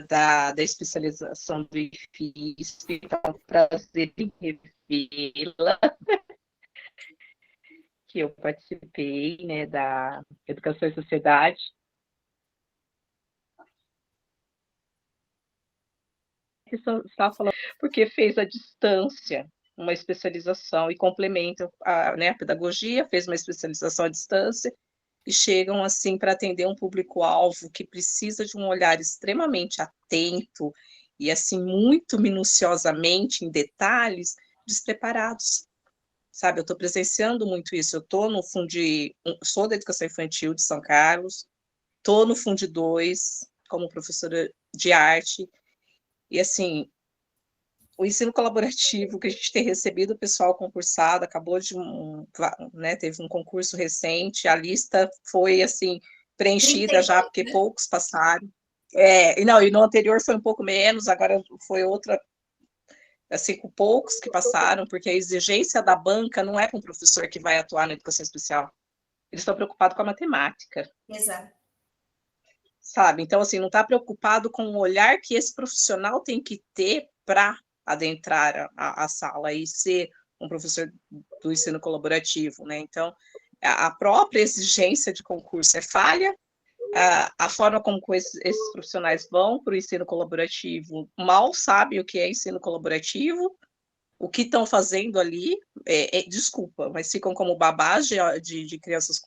da especialização do IFISP, então é um prazer em revê-la, que eu participei, né, da Educação e Sociedade. Estava falando, porque fez a distância, uma especialização e complementa a pedagogia, fez uma especialização à distância, e chegam assim para atender um público-alvo que precisa de um olhar extremamente atento e assim muito minuciosamente em detalhes, despreparados. Sabe, eu estou presenciando muito isso. Eu estou no Fundi, sou da Educação Infantil de São Carlos, estou no Fundi 2 como professora de arte, e assim, o ensino colaborativo que a gente tem recebido, o pessoal concursado, acabou de teve um concurso recente, a lista foi, assim, preenchida já, porque poucos passaram. E no anterior foi um pouco menos, agora foi outra, assim, com poucos que passaram, porque a exigência da banca não é para um professor que vai atuar na educação especial. Eles estão preocupados com a matemática. Exato. Sabe? Então, assim, não está preocupado com o olhar que esse profissional tem que ter para adentrar a sala e ser um professor do ensino colaborativo, né? Então, a própria exigência de concurso é falha, a forma como esses profissionais vão para o ensino colaborativo mal sabem o que é ensino colaborativo, o que estão fazendo ali, desculpa, mas ficam como babás de crianças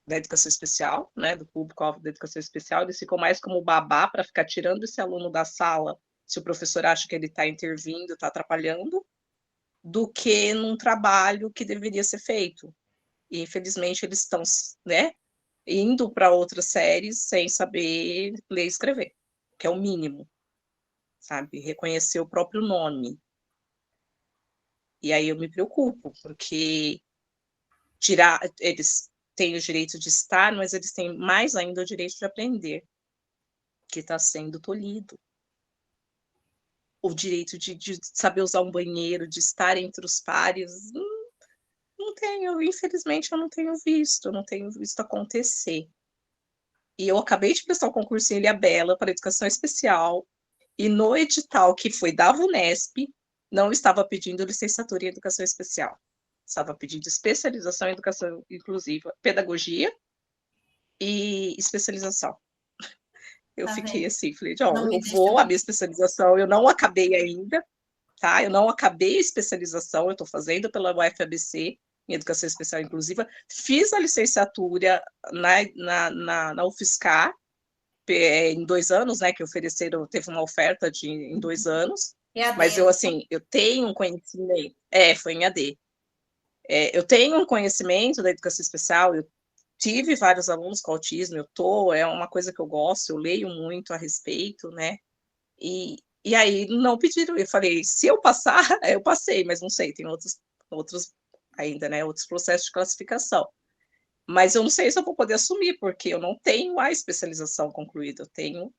da educação especial, né, do público-alvo da educação especial, eles ficam mais como babá para ficar tirando esse aluno da sala, se o professor acha que ele está intervindo, está atrapalhando, do que num trabalho que deveria ser feito. E, infelizmente, eles estão, né, indo para outras séries sem saber ler e escrever, que é o mínimo, sabe? Reconhecer o próprio nome. E aí eu me preocupo, porque eles têm o direito de estar, mas eles têm mais ainda o direito de aprender, que está sendo tolhido. O direito de saber usar um banheiro, de estar entre os pares, não tenho, infelizmente eu não tenho visto acontecer. E eu acabei de prestar o concurso em Ilhabela para educação especial, e no edital que foi da VUNESP, não estava pedindo licenciatura em educação especial. Estava pedindo especialização em educação inclusiva, pedagogia e especialização. Eu fiquei assim, falei, a minha especialização, eu não acabei ainda, tá? Eu não acabei a especialização, eu estou fazendo pela UFABC, em educação especial inclusiva, fiz a licenciatura na UFSCar, em 2 anos, né, que ofereceram, teve uma oferta em 2 anos, mas eu, assim, eu tenho um conhecimento, foi em AD, eu tenho um conhecimento da educação especial, eu tive vários alunos com autismo, é uma coisa que eu gosto, eu leio muito a respeito, né, e aí não pediram, eu falei, se eu passar, eu passei, mas não sei, tem outros ainda, né, outros processos de classificação. Mas eu não sei se eu vou poder assumir, porque eu não tenho a especialização concluída, eu tenho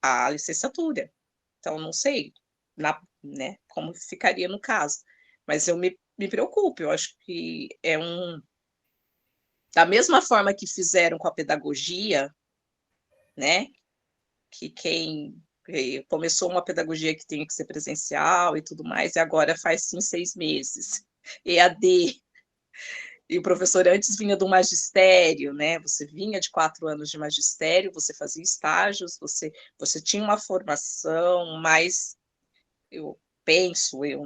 a licenciatura. Então, não sei, né, como ficaria no caso. Mas eu me preocupo, eu acho que da mesma forma que fizeram com a pedagogia, né, que quem começou uma pedagogia que tinha que ser presencial e tudo mais, e agora faz em 6 meses. EAD. E o professor antes vinha do magistério, né? Você vinha de 4 anos de magistério, você fazia estágios, você tinha uma formação mais,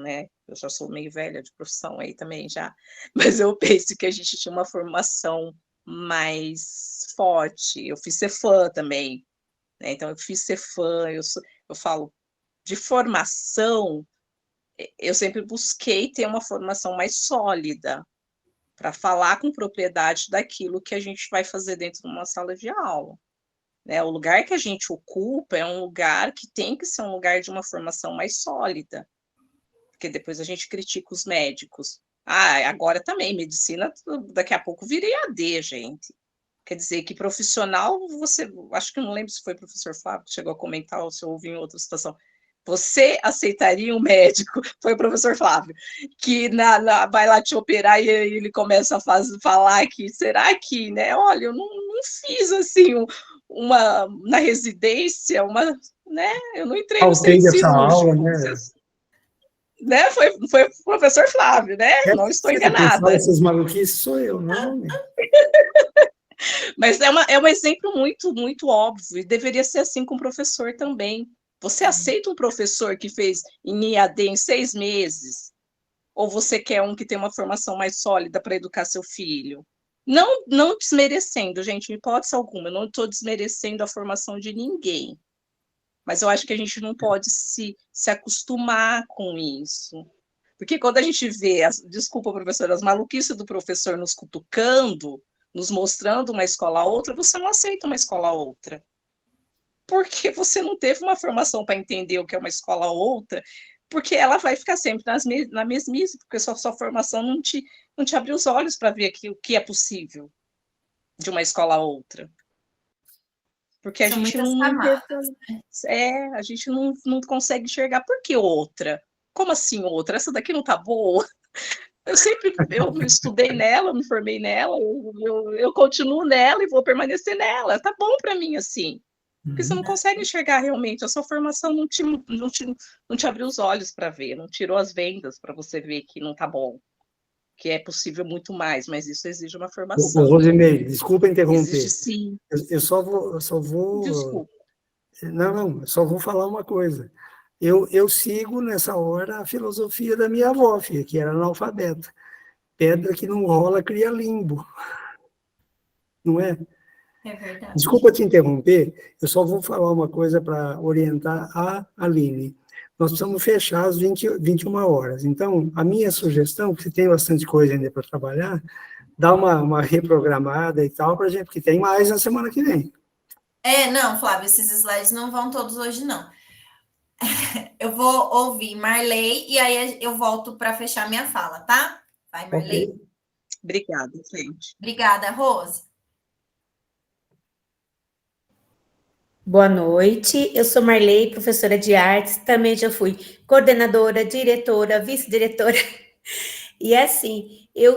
né? Eu já sou meio velha de profissão aí também já, mas eu penso que a gente tinha uma formação mais forte. Eu fiz Cefam também, né? Então eu fiz Cefam, eu falo de formação, eu sempre busquei ter uma formação mais sólida, para falar com propriedade daquilo que a gente vai fazer dentro de uma sala de aula. Né? O lugar que a gente ocupa é um lugar que tem que ser um lugar de uma formação mais sólida, porque depois a gente critica os médicos. Agora também, medicina, daqui a pouco vira EAD, gente. Quer dizer, que profissional, acho que não lembro se foi o professor Flávio que chegou a comentar, ou se eu ouvi em outra situação, você aceitaria um médico, foi o professor Flávio, que vai lá te operar e ele começa a falar que, será que, né, olha, eu não fiz assim, na residência, né, eu não entrei no centro cirúrgico. Né, foi o professor Flávio, né, não estou enganada. Essas maluquices sou eu, normalmente. Mas é um exemplo muito, muito óbvio, e deveria ser assim com o professor também. Você aceita um professor que fez em EAD em 6 meses? Ou você quer um que tem uma formação mais sólida para educar seu filho? Não desmerecendo, gente, em hipótese alguma, eu não estou desmerecendo a formação de ninguém. Mas eu acho que a gente não pode se acostumar com isso. Porque quando a gente vê, desculpa, professor, as maluquices do professor nos cutucando, nos mostrando uma escola a outra, você não aceita uma escola a outra. Porque você não teve uma formação para entender o que é uma escola ou outra, porque ela vai ficar sempre na mesmice, porque sua formação não te abriu os olhos para ver o que é possível. de uma escola a outra. Porque a São gente muitas não, camadas, né? a gente não consegue enxergar. Por que outra? Como assim outra? Essa daqui não tá boa? Eu me estudei nela, eu me formei nela, eu continuo nela e vou permanecer nela. Tá bom para mim assim. Porque você não consegue enxergar realmente, a sua formação não te abriu os olhos para ver, não tirou as vendas para você ver que não tá bom, que é possível muito mais, mas isso exige uma Ô, formação. Rosimeire, desculpa Exige interromper. sim. Eu só vou. Desculpa. Não, eu só vou falar uma coisa. Eu sigo nessa hora a filosofia da minha avó, filha, que era analfabeta. Pedra que não rola cria limbo, não é? É verdade. Desculpa te interromper, eu só vou falar uma coisa para orientar a Aline. Nós precisamos fechar às 21 horas. Então, a minha sugestão, porque tem bastante coisa ainda para trabalhar, dá uma reprogramada e tal, para gente, porque tem mais na semana que vem. Não, Flávio, esses slides não vão todos hoje, não. Eu vou ouvir Marley e aí eu volto para fechar minha fala, tá? Vai, Marley. Ok. Obrigada, gente. Obrigada, Rose. Boa noite, eu sou Marley, professora de artes, também já fui coordenadora, diretora, vice-diretora, e assim, eu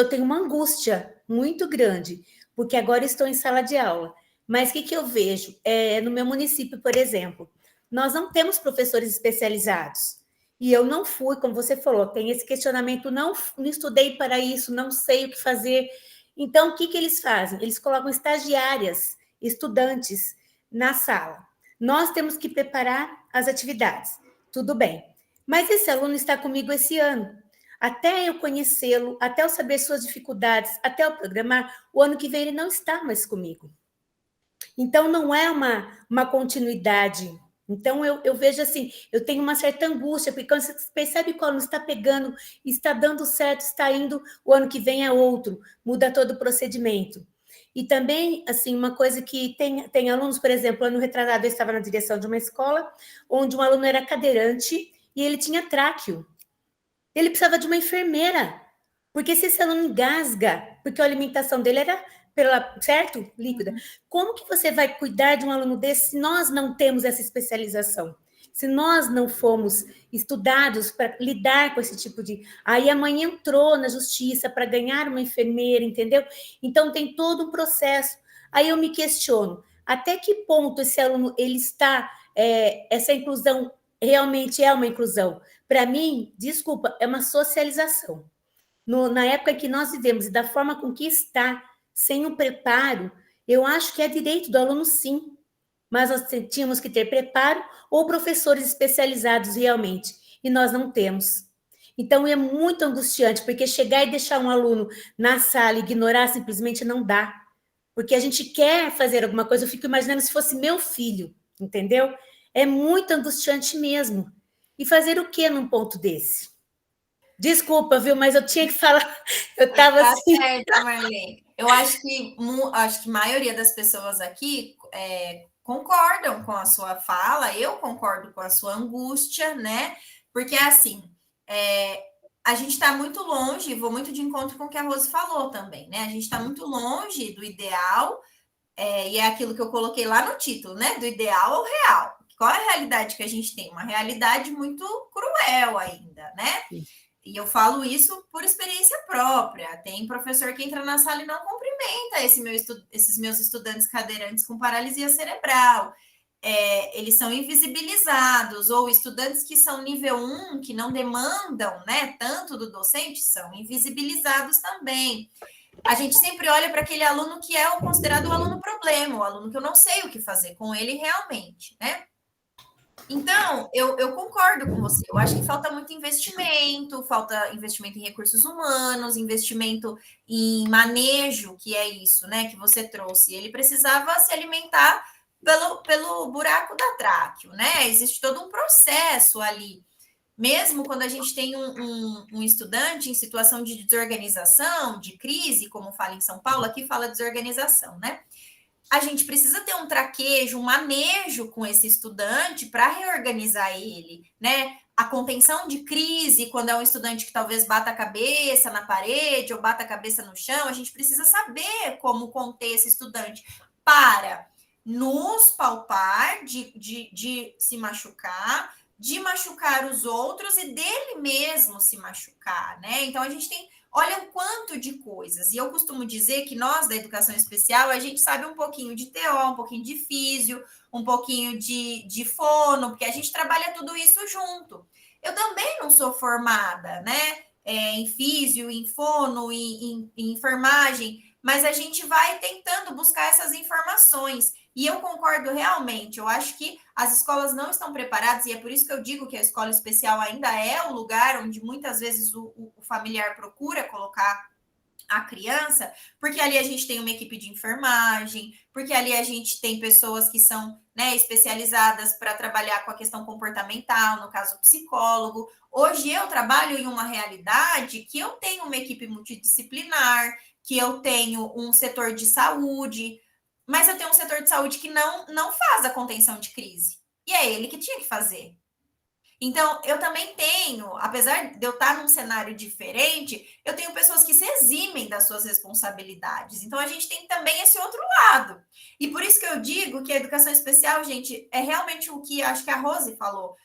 tenho uma angústia muito grande, porque agora estou em sala de aula, mas o que eu vejo? No meu município, por exemplo, nós não temos professores especializados, e eu não fui, como você falou, tem esse questionamento, não estudei para isso, não sei o que fazer, então o que eles fazem? Eles colocam estagiárias, estudantes, na sala. Nós temos que preparar as atividades. Tudo bem. Mas esse aluno está comigo esse ano. Até eu conhecê-lo, até eu saber suas dificuldades, até eu programar, o ano que vem ele não está mais comigo. Então, não é uma continuidade. Então, eu vejo assim, eu tenho uma certa angústia, porque quando você percebe que o aluno está pegando, está dando certo, está indo, o ano que vem é outro, muda todo o procedimento. E também, assim, uma coisa que tem alunos, por exemplo, ano retrasado eu estava na direção de uma escola, onde um aluno era cadeirante e ele tinha tráqueo. Ele precisava de uma enfermeira, porque se esse aluno engasga, porque a alimentação dele era, certo? Líquida. Como que você vai cuidar de um aluno desse se nós não temos essa especialização? Se nós não fomos estudados para lidar com esse tipo de... Aí a mãe entrou na justiça para ganhar uma enfermeira, entendeu? Então tem todo um processo. Aí eu me questiono, até que ponto esse aluno ele está... essa inclusão realmente é uma inclusão? Para mim, desculpa, é uma socialização. Na época que nós vivemos e da forma com que está, sem o preparo, eu acho que é direito do aluno, sim. Mas nós tínhamos que ter preparo ou professores especializados realmente, e nós não temos. Então, é muito angustiante, porque chegar e deixar um aluno na sala e ignorar simplesmente não dá. Porque a gente quer fazer alguma coisa, eu fico imaginando se fosse meu filho, entendeu? É muito angustiante mesmo. E fazer o quê num ponto desse? Desculpa, viu, mas eu tinha que falar, eu estava assim... Tá certo, Marley. Eu acho que a maioria das pessoas aqui concordam com a sua fala, eu concordo com a sua angústia, né? Porque, assim, a gente está muito longe, vou muito de encontro com o que a Rose falou também, né? A gente está muito longe do ideal, e é aquilo que eu coloquei lá no título, né? Do ideal ao real. Qual é a realidade que a gente tem? Uma realidade muito cruel ainda, né? E eu falo isso por experiência própria. Tem professor que entra na sala e não cumprimenta esses meus estudantes cadeirantes com paralisia cerebral. Eles são invisibilizados, ou estudantes que são nível 1, que não demandam, né, tanto do docente, são invisibilizados também. A gente sempre olha para aquele aluno que é considerado o aluno problema, o aluno que eu não sei o que fazer com ele realmente, né? Então, eu concordo com você. Eu acho que falta muito investimento, falta investimento em recursos humanos, investimento em manejo, que é isso, né, que você trouxe. Ele precisava se alimentar pelo buraco da tráqueo, né? Existe todo um processo ali. Mesmo quando a gente tem um estudante em situação de desorganização, de crise, como fala em São Paulo, aqui fala desorganização, né? A gente precisa ter um traquejo, um manejo com esse estudante para reorganizar ele, né? a contenção de crise, quando é um estudante que talvez bata a cabeça na parede ou bata a cabeça no chão, a gente precisa saber como conter esse estudante para nos palpar de se machucar, de machucar os outros e dele mesmo se machucar, né? Então, a gente tem, olha o quanto de coisas. E eu costumo dizer que nós, da educação especial, a gente sabe um pouquinho de TO, um pouquinho de físio, um pouquinho de fono, porque a gente trabalha tudo isso junto. Eu também não sou formada, né? Em físio, em fono, em enfermagem, mas a gente vai tentando buscar essas informações. E eu concordo realmente, eu acho que as escolas não estão preparadas, e é por isso que eu digo que a escola especial ainda é o lugar onde muitas vezes o familiar procura colocar a criança, porque ali a gente tem uma equipe de enfermagem, porque ali a gente tem pessoas que são, né, especializadas para trabalhar com a questão comportamental, no caso psicólogo. Hoje eu trabalho em uma realidade que eu tenho uma equipe multidisciplinar, que eu tenho um setor de saúde, mas eu tenho um setor de saúde que não faz a contenção de crise. E é ele que tinha que fazer. Então, eu também tenho, apesar de eu estar num cenário diferente, eu tenho pessoas que se eximem das suas responsabilidades. Então, a gente tem também esse outro lado. E por isso que eu digo que a educação especial, gente, é realmente o que acho que a Rose falou.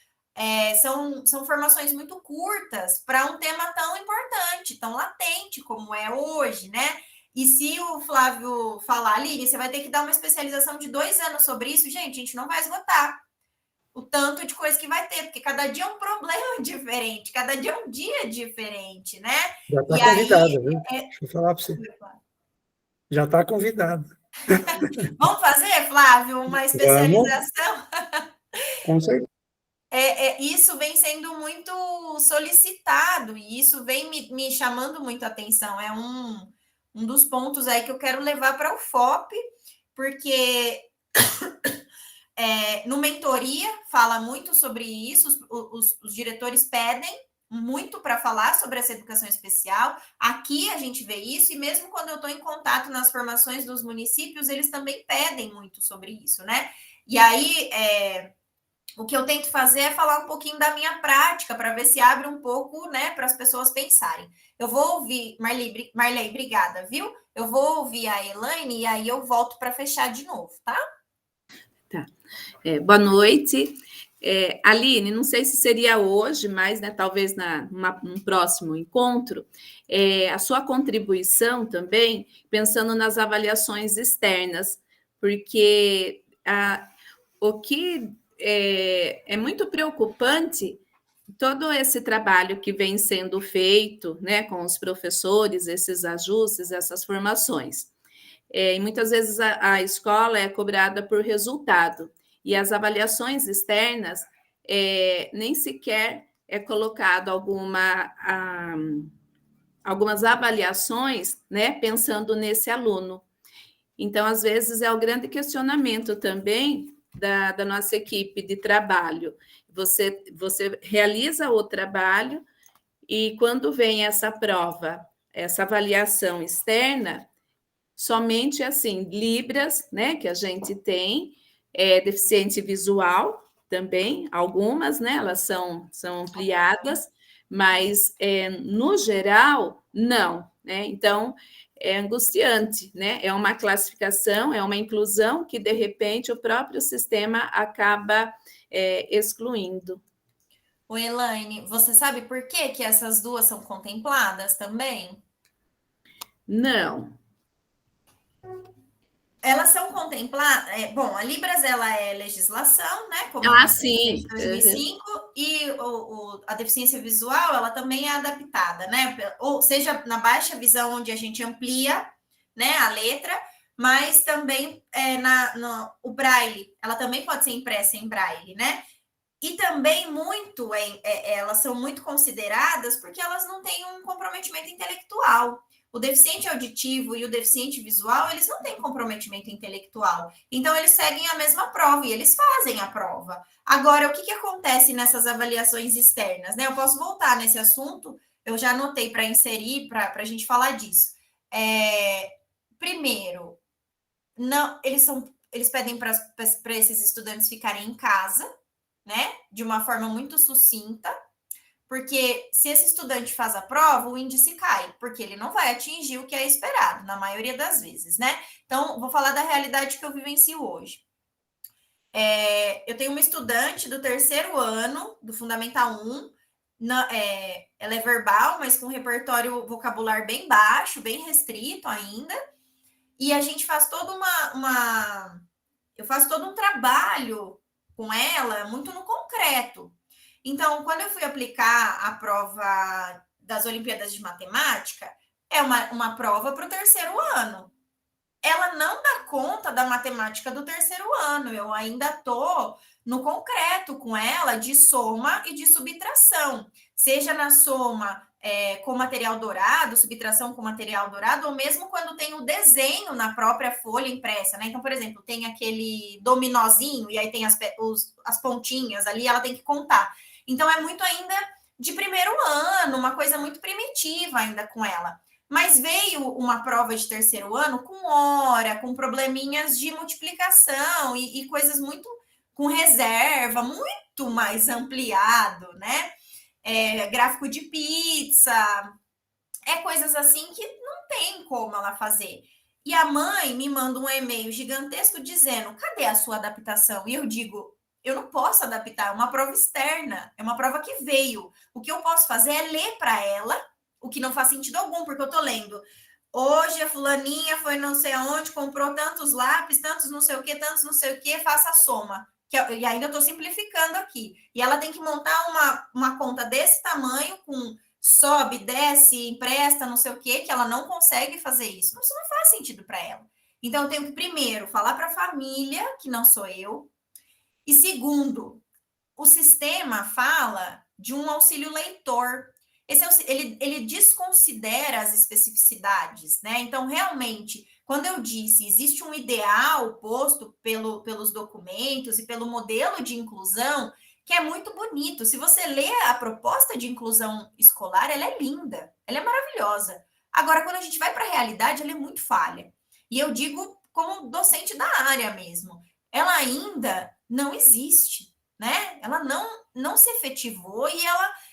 São formações muito curtas para um tema tão importante, tão latente como é hoje, né? E se o Flávio falar, Aline, você vai ter que dar uma especialização de 2 anos sobre isso, gente, a gente não vai esgotar o tanto de coisa que vai ter, porque cada dia é um problema diferente, cada dia é um dia diferente, né? Já está convidada, viu? Deixa eu falar para você. Já está convidado. Vamos fazer, Flávio, uma especialização? Com certeza. Isso vem sendo muito solicitado e isso vem me chamando muito a atenção. É um dos pontos aí que eu quero levar para o FOP, porque no mentoria fala muito sobre isso, os diretores pedem muito para falar sobre essa educação especial. Aqui a gente vê isso, e mesmo quando eu estou em contato nas formações dos municípios, eles também pedem muito sobre isso, né? E aí, o que eu tento fazer é falar um pouquinho da minha prática, para ver se abre um pouco, né, para as pessoas pensarem. Eu vou ouvir, Marley, obrigada, viu? Eu vou ouvir a Elaine e aí eu volto para fechar de novo, tá? Tá. Boa noite. Aline, não sei se seria hoje, mas né, talvez num próximo encontro, a sua contribuição também, pensando nas avaliações externas, porque o que é muito preocupante todo esse trabalho que vem sendo feito, né, com os professores, esses ajustes, essas formações. E muitas vezes a escola é cobrada por resultado, e as avaliações externas nem sequer é colocado algumas avaliações, né, pensando nesse aluno. Então, às vezes, é o grande questionamento também da nossa equipe de trabalho. Você realiza o trabalho e quando vem essa prova, essa avaliação externa, somente assim, Libras, né, que a gente tem, deficiente visual também, algumas, né, elas são ampliadas, mas no geral, não, né? Então, é angustiante, né? É uma classificação, é uma inclusão que, de repente, o próprio sistema acaba excluindo. Ô, Elaine, você sabe por que essas duas são contempladas também? Não. Elas são contempladas. Bom, a Libras ela é legislação, né? Como sim. de 2005, e a deficiência visual ela também é adaptada, né? Ou seja, na baixa visão, onde a gente amplia, né, a letra, mas também o braille, ela também pode ser impressa em braille, né? E também elas são muito consideradas porque elas não têm um comprometimento intelectual. O deficiente auditivo e o deficiente visual, eles não têm comprometimento intelectual. Então, eles seguem a mesma prova e eles fazem a prova. Agora, o que acontece nessas avaliações externas, né? Eu posso voltar nesse assunto, eu já anotei para inserir, para a gente falar disso. Primeiro, eles pedem para esses estudantes ficarem em casa, né? De uma forma muito sucinta, Porque se esse estudante faz a prova, o índice cai, porque ele não vai atingir o que é esperado, na maioria das vezes, né? Então, vou falar da realidade que eu vivencio hoje. Eu tenho uma estudante do 3º ano, do Fundamental 1, ela é verbal, mas com repertório vocabular bem baixo, bem restrito ainda, e a gente faz toda eu faço todo um trabalho com ela, muito no concreto. Então, quando eu fui aplicar a prova das Olimpíadas de Matemática, é uma prova para o 3º ano. Ela não dá conta da matemática do 3º ano. Eu ainda estou no concreto com ela de soma e de subtração. Seja na soma com material dourado, subtração com material dourado, ou mesmo quando tem o desenho na própria folha impressa, né? Então, por exemplo, tem aquele dominózinho e aí tem as pontinhas ali, ela tem que contar. Então, é muito ainda de 1º ano, uma coisa muito primitiva ainda com ela. Mas veio uma prova de 3º ano com hora, com probleminhas de multiplicação e coisas muito com reserva, muito mais ampliado, né? Gráfico de pizza, coisas assim que não tem como ela fazer. E a mãe me manda um e-mail gigantesco dizendo, cadê a sua adaptação? E eu digo, eu não posso adaptar, é uma prova externa, é uma prova que veio. O que eu posso fazer é ler para ela, o que não faz sentido algum, porque eu tô lendo. Hoje a fulaninha foi não sei aonde, comprou tantos lápis, tantos não sei o que, tantos não sei o que, faça a soma. E ainda eu tô simplificando aqui. E ela tem que montar uma conta desse tamanho, com sobe, desce, empresta, não sei o que ela não consegue fazer isso. Isso não faz sentido para ela. Então, eu tenho que, primeiro, falar para a família, que não sou eu. E segundo, o sistema fala de um auxílio leitor. Ele desconsidera as especificidades, né? Então, realmente, quando eu disse, existe um ideal posto pelos documentos e pelo modelo de inclusão, que é muito bonito. Se você lê a proposta de inclusão escolar, ela é linda, ela é maravilhosa. Agora, quando a gente vai para a realidade, ela é muito falha. E eu digo como docente da área mesmo, ela ainda não existe, né? Ela não se efetivou e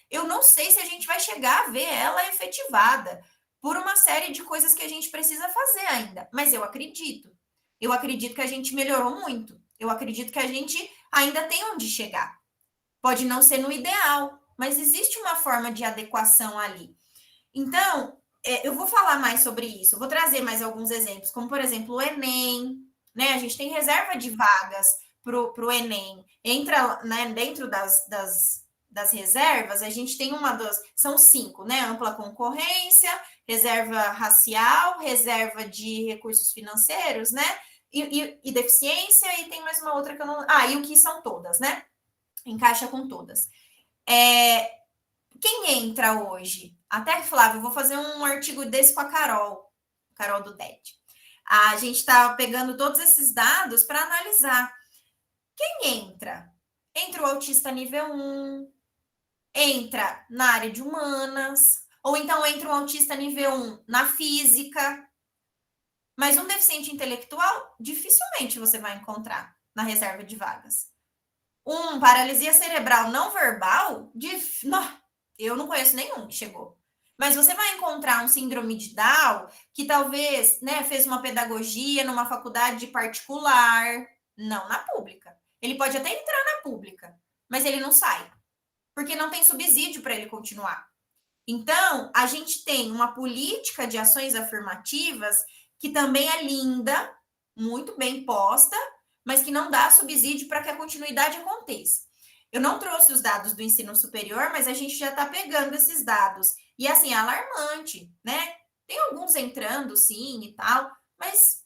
eu não sei se a gente vai chegar a ver ela efetivada por uma série de coisas que a gente precisa fazer ainda. Mas eu acredito. Eu acredito que a gente melhorou muito. Eu acredito que a gente ainda tem onde chegar. Pode não ser no ideal, mas existe uma forma de adequação ali. Então, eu vou falar mais sobre isso. Eu vou trazer mais alguns exemplos, como, por exemplo, o Enem, né? A gente tem reserva de vagas para o Enem. Entra, né, dentro das reservas, a gente tem são 5, né? Ampla concorrência, reserva racial, reserva de recursos financeiros, né? E deficiência, e tem mais uma outra que eu não... e o que são todas, né? Encaixa com todas. Quem entra hoje? Até, Flávio, eu vou fazer um artigo desse com a Carol do DED. A gente está pegando todos esses dados para analisar. Quem entra? Entra o autista nível 1, entra na área de humanas, ou então entra um autista nível 1 na física. Mas um deficiente intelectual, dificilmente você vai encontrar na reserva de vagas. Paralisia cerebral não verbal, eu não conheço nenhum que chegou. Mas você vai encontrar um síndrome de Down que talvez, né, fez uma pedagogia numa faculdade particular, não na pública. Ele pode até entrar na pública, mas ele não sai, porque não tem subsídio para ele continuar. Então, a gente tem uma política de ações afirmativas que também é linda, muito bem posta, mas que não dá subsídio para que a continuidade aconteça. Eu não trouxe os dados do ensino superior, mas a gente já está pegando esses dados. E, assim, é alarmante, né? Tem alguns entrando, sim, e tal, mas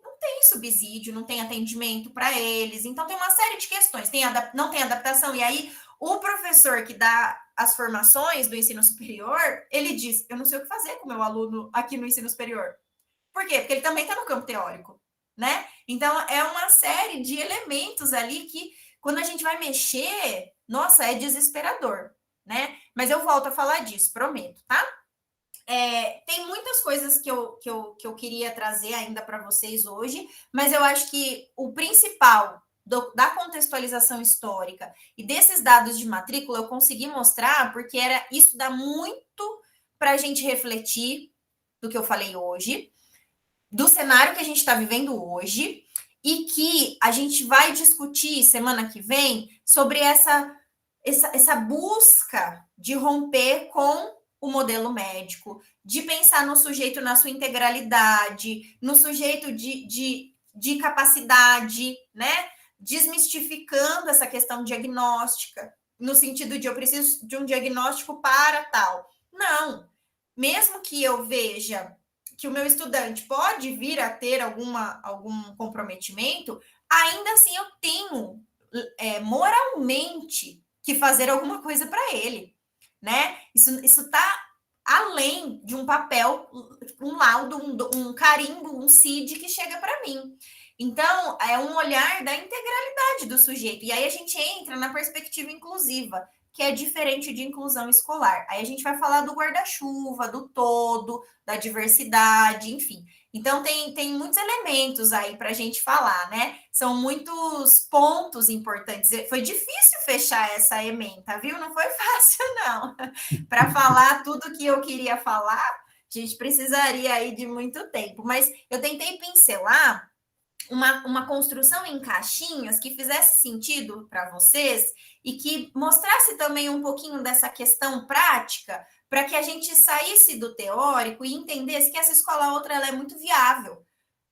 não tem subsídio, não tem atendimento para eles. Então, tem uma série de questões. Não tem adaptação. E aí, o professor que dá as formações do ensino superior, ele diz, eu não sei o que fazer com o meu aluno aqui no ensino superior. Por quê? Porque ele também está no campo teórico, né? Então, é uma série de elementos ali que, quando a gente vai mexer, nossa, é desesperador, né? Mas eu volto a falar disso, prometo, tá? Tem muitas coisas que eu queria trazer ainda para vocês hoje, mas eu acho que o principal da contextualização histórica e desses dados de matrícula, eu consegui mostrar, porque isso dá muito para a gente refletir do que eu falei hoje, do cenário que a gente está vivendo hoje, e que a gente vai discutir semana que vem sobre essa busca de romper com o modelo médico, de pensar no sujeito na sua integralidade, no sujeito de capacidade, né? Desmistificando essa questão diagnóstica, no sentido de eu preciso de um diagnóstico para tal. Não. Mesmo que eu veja que o meu estudante pode vir a ter algum comprometimento, ainda assim eu tenho moralmente que fazer alguma coisa para ele, né? Isso está além de um papel, um laudo, um carimbo, um CID que chega para mim. Então, é um olhar da integralidade do sujeito. E aí a gente entra na perspectiva inclusiva, que é diferente de inclusão escolar. Aí a gente vai falar do guarda-chuva, do todo, da diversidade, enfim. Então, tem muitos elementos aí para a gente falar, né? São muitos pontos importantes. Foi difícil fechar essa ementa, viu? Não foi fácil, não. Para falar tudo que eu queria falar, a gente precisaria aí de muito tempo. Mas eu tentei pincelar uma construção em caixinhas que fizesse sentido para vocês e que mostrasse também um pouquinho dessa questão prática, para que a gente saísse do teórico e entendesse que essa escola outra ela é muito viável.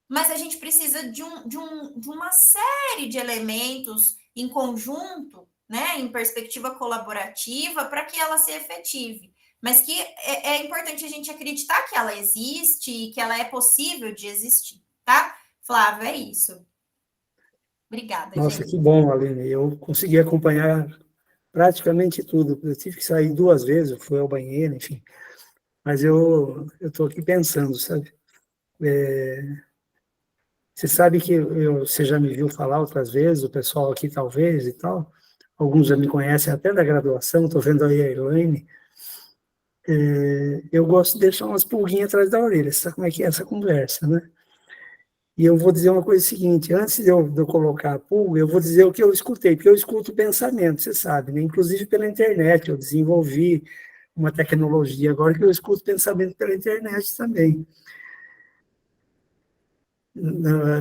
Mas a gente precisa de uma série de elementos em conjunto, né, em perspectiva colaborativa, para que ela se efetive. Mas que é importante a gente acreditar que ela existe e que ela é possível de existir, tá? Flávio, é isso. Obrigada, Nossa, gente. que bom, Aline. Eu consegui acompanhar praticamente tudo. Eu tive que sair 2 vezes, eu fui ao banheiro, enfim. Mas eu estou aqui pensando, sabe? Você sabe que você já me viu falar outras vezes, o pessoal aqui talvez e tal. Alguns já me conhecem até da graduação, estou vendo aí a Elaine. Eu gosto de deixar umas pulguinhas atrás da orelha. Você sabe como é que é essa conversa, né? E eu vou dizer uma coisa seguinte, antes de eu colocar a pulga, eu vou dizer o que eu escutei, porque eu escuto o pensamento, você sabe, né? Inclusive pela internet, eu desenvolvi uma tecnologia agora que eu escuto pensamento pela internet também.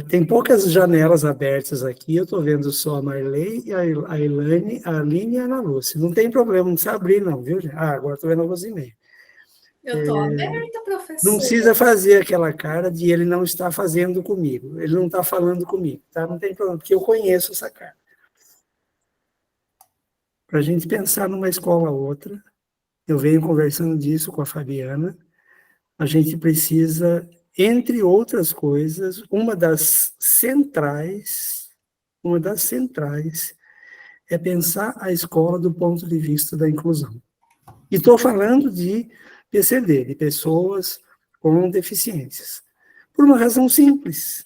Tem poucas janelas abertas aqui, eu estou vendo só a Marley, a Elaine, a Aline e a Ana Lúcia. Não tem problema, não precisa abrir não, viu? Agora estou vendo a Rosinei. Eu estou aberta, professora. Não precisa fazer aquela cara de ele não está fazendo comigo, ele não está falando comigo, tá? Não tem problema, porque eu conheço essa cara. Para a gente pensar numa escola ou outra, eu venho conversando disso com a Fabiana, a gente precisa, entre outras coisas, uma das centrais é pensar a escola do ponto de vista da inclusão. E estou falando de PCD, de pessoas com deficiências. Por uma razão simples.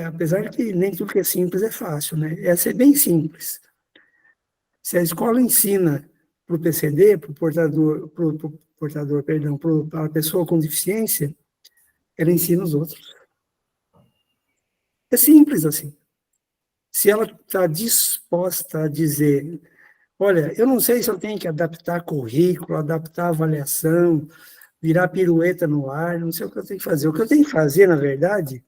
Apesar que nem tudo que é simples é fácil, né? Essa é bem simples. Se a escola ensina para o PCD, para a pessoa com deficiência, ela ensina os outros. É simples assim. Se ela está disposta a dizer, olha, eu não sei se eu tenho que adaptar currículo, adaptar avaliação, virar pirueta no ar, não sei o que eu tenho que fazer. O que eu tenho que fazer, na verdade,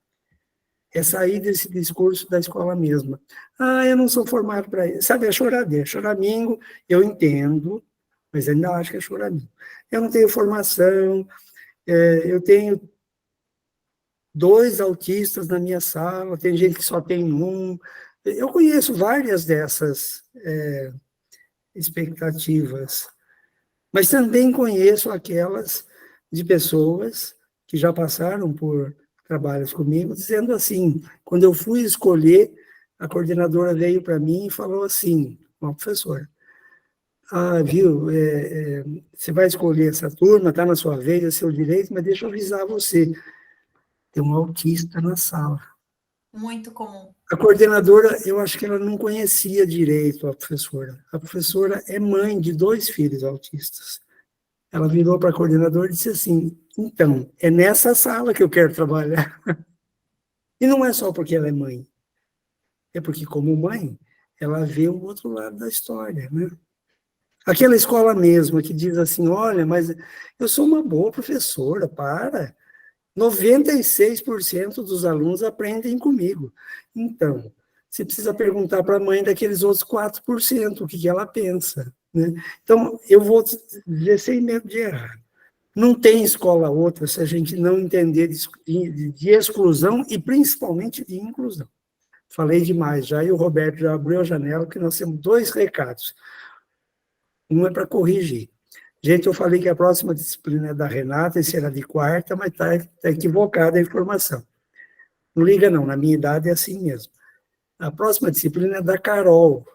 é sair desse discurso da escola mesma. Eu não sou formado para isso. Sabe, é choradeira. Choramingo, eu entendo, mas ainda acho que é choramingo. Eu não tenho formação, eu tenho 2 autistas na minha sala, tem gente que só tem um. Eu conheço várias dessas expectativas, mas também conheço aquelas de pessoas que já passaram por trabalhos comigo, dizendo assim, quando eu fui escolher, a coordenadora veio para mim e falou assim, uma professora, viu, você vai escolher essa turma, está na sua vez, é seu direito, mas deixa eu avisar você, tem um autista na sala. Muito comum. A coordenadora, eu acho que ela não conhecia direito a professora. A professora é mãe de 2 filhos autistas. Ela virou para a coordenadora e disse assim, então, é nessa sala que eu quero trabalhar. E não é só porque ela é mãe. É porque, como mãe, ela vê o outro lado da história, né? Aquela escola mesmo que diz assim, olha, mas eu sou uma boa professora, para. 96% dos alunos aprendem comigo. Então, você precisa perguntar para a mãe daqueles outros 4%, o que ela pensa, né? Então, eu vou dizer sem medo de errar. Não tem escola outra se a gente não entender de exclusão e principalmente de inclusão. Falei demais já, e o Roberto já abriu a janela, que nós temos 2 recados. Um é para corrigir. Gente, eu falei que a próxima disciplina é da Renata, e será de quarta, mas está equivocada a informação. Não liga não, na minha idade é assim mesmo. A próxima disciplina é da Carol,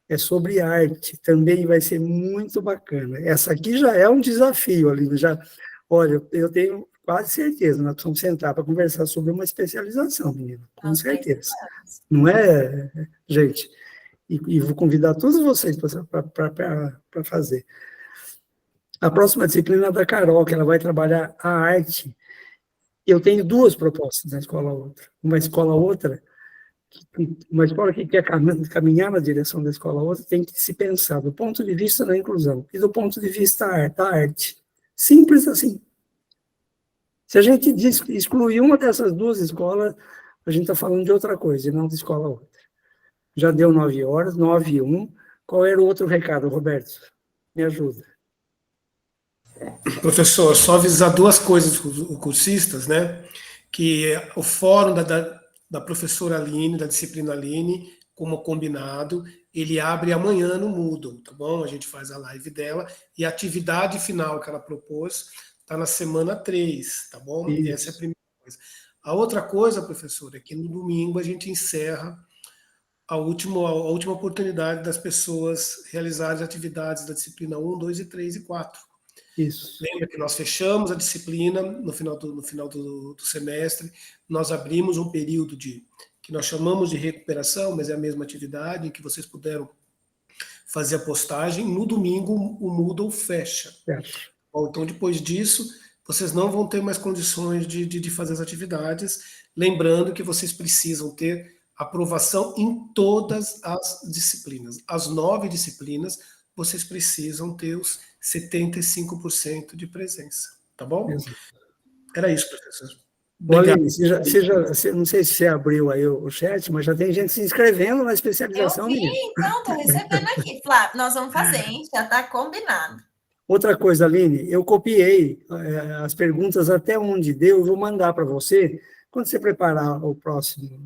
é sobre arte, também vai ser muito bacana. Essa aqui já é um desafio, Aline, já, olha, eu tenho quase certeza, nós precisamos sentar para conversar sobre uma especialização, menina, com certeza. Não é, gente? E vou convidar todos vocês para fazer. A próxima disciplina é da Carol, que ela vai trabalhar a arte. Eu tenho 2 propostas na escola outra. Uma escola que quer caminhar na direção da escola outra tem que se pensar do ponto de vista da inclusão e do ponto de vista da arte. Simples assim. Se a gente excluir uma dessas 2 escolas, a gente está falando de outra coisa, e não de escola outra. Já deu 9 horas, 9h01. Qual era o outro recado, Roberto? Me ajuda. Professor, só avisar 2 coisas para os cursistas, né? Que o fórum da professora Aline, da disciplina Aline, como combinado, ele abre amanhã no Moodle, tá bom? A gente faz a live dela, e a atividade final que ela propôs está na semana 3, tá bom? Isso. E essa é a primeira coisa. A outra coisa, professora, é que no domingo a gente encerra a última oportunidade das pessoas realizarem atividades da disciplina 1, 2, 3 e 4. Isso. Lembra que nós fechamos a disciplina no final do semestre, nós abrimos um período que nós chamamos de recuperação, mas é a mesma atividade, em que vocês puderam fazer a postagem. No domingo, o Moodle fecha. Bom, então, depois disso, vocês não vão ter mais condições de fazer as atividades, lembrando que vocês precisam ter aprovação em todas as disciplinas. As 9 disciplinas, vocês precisam ter os 75% de presença, tá bom? Exato. Era isso, professor. Obrigado. Aline, não sei se você abriu aí o chat, mas já tem gente se inscrevendo na especialização. Eu vi, então, estou recebendo aqui. Flávio, nós vamos fazer, hein? Já está combinado. Outra coisa, Aline, eu copiei as perguntas até onde deu, eu vou mandar para você. Quando você preparar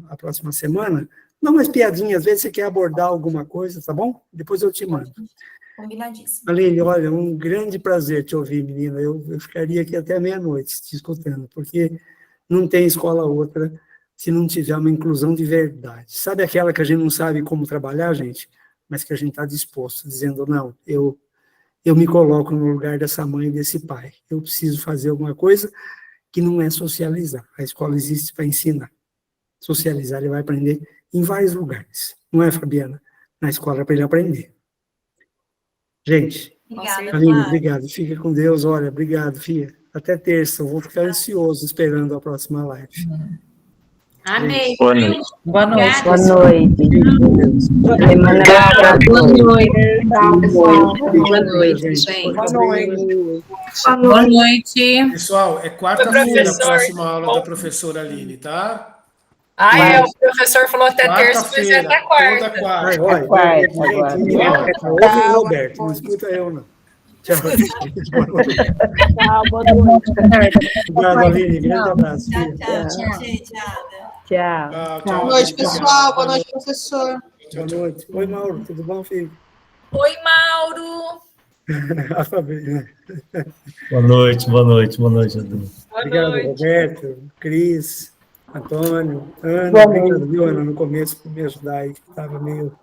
a próxima semana, dá umas piadinhas, às vezes você quer abordar alguma coisa, tá bom? Depois eu te mando. Combinadíssimo. Aline, olha, um grande prazer te ouvir, menina. Eu ficaria aqui até meia-noite te escutando, porque não tem escola outra se não tiver uma inclusão de verdade. Sabe aquela que a gente não sabe como trabalhar, gente? Mas que a gente está disposto, dizendo, não, eu me coloco no lugar dessa mãe e desse pai. Eu preciso fazer alguma coisa que não é socializar. A escola existe para ensinar. Socializar, ele vai aprender em vários lugares. Não é, Fabiana? Na escola é para ele aprender. Gente, Obrigada, Aline, obrigado. Fica com Deus. Olha, obrigado, filha. Até terça. Eu vou ficar ansioso esperando a próxima live. Amém. Boa noite. Boa noite. Boa noite. Boa noite. Tchau, pessoal. Boa noite, gente. Boa noite. Boa noite. Pessoal, é quarta-feira a próxima aula da professora Aline, tá? O professor falou até terça, mas é até quarta. Toda quarta. Ouve o Roberto, não escuta eu, não. Tchau. Tchau, boa noite. Obrigado, Aline. Grande abraço. Tchau. Boa noite, pessoal. Boa noite, professor. Boa noite. Oi, Mauro. Tudo bom, filho? Oi, Mauro. Boa noite, Edu. Obrigado, Roberto, Cris, Antônio, Ana. Obrigado, viu, Ana, no começo, por me ajudar aí, que estava meio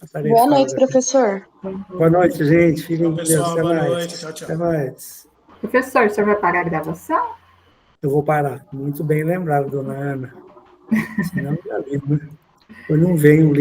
atarefado. Boa noite, professor. Boa noite, gente. Fiquem com Deus. Pessoal, Até boa mais. noite. Tchau, tchau. Até mais. Professor, o senhor vai parar a gravação? Eu vou parar. Muito bem lembrado, dona Ana. Senão, já vi, né? Eu não venho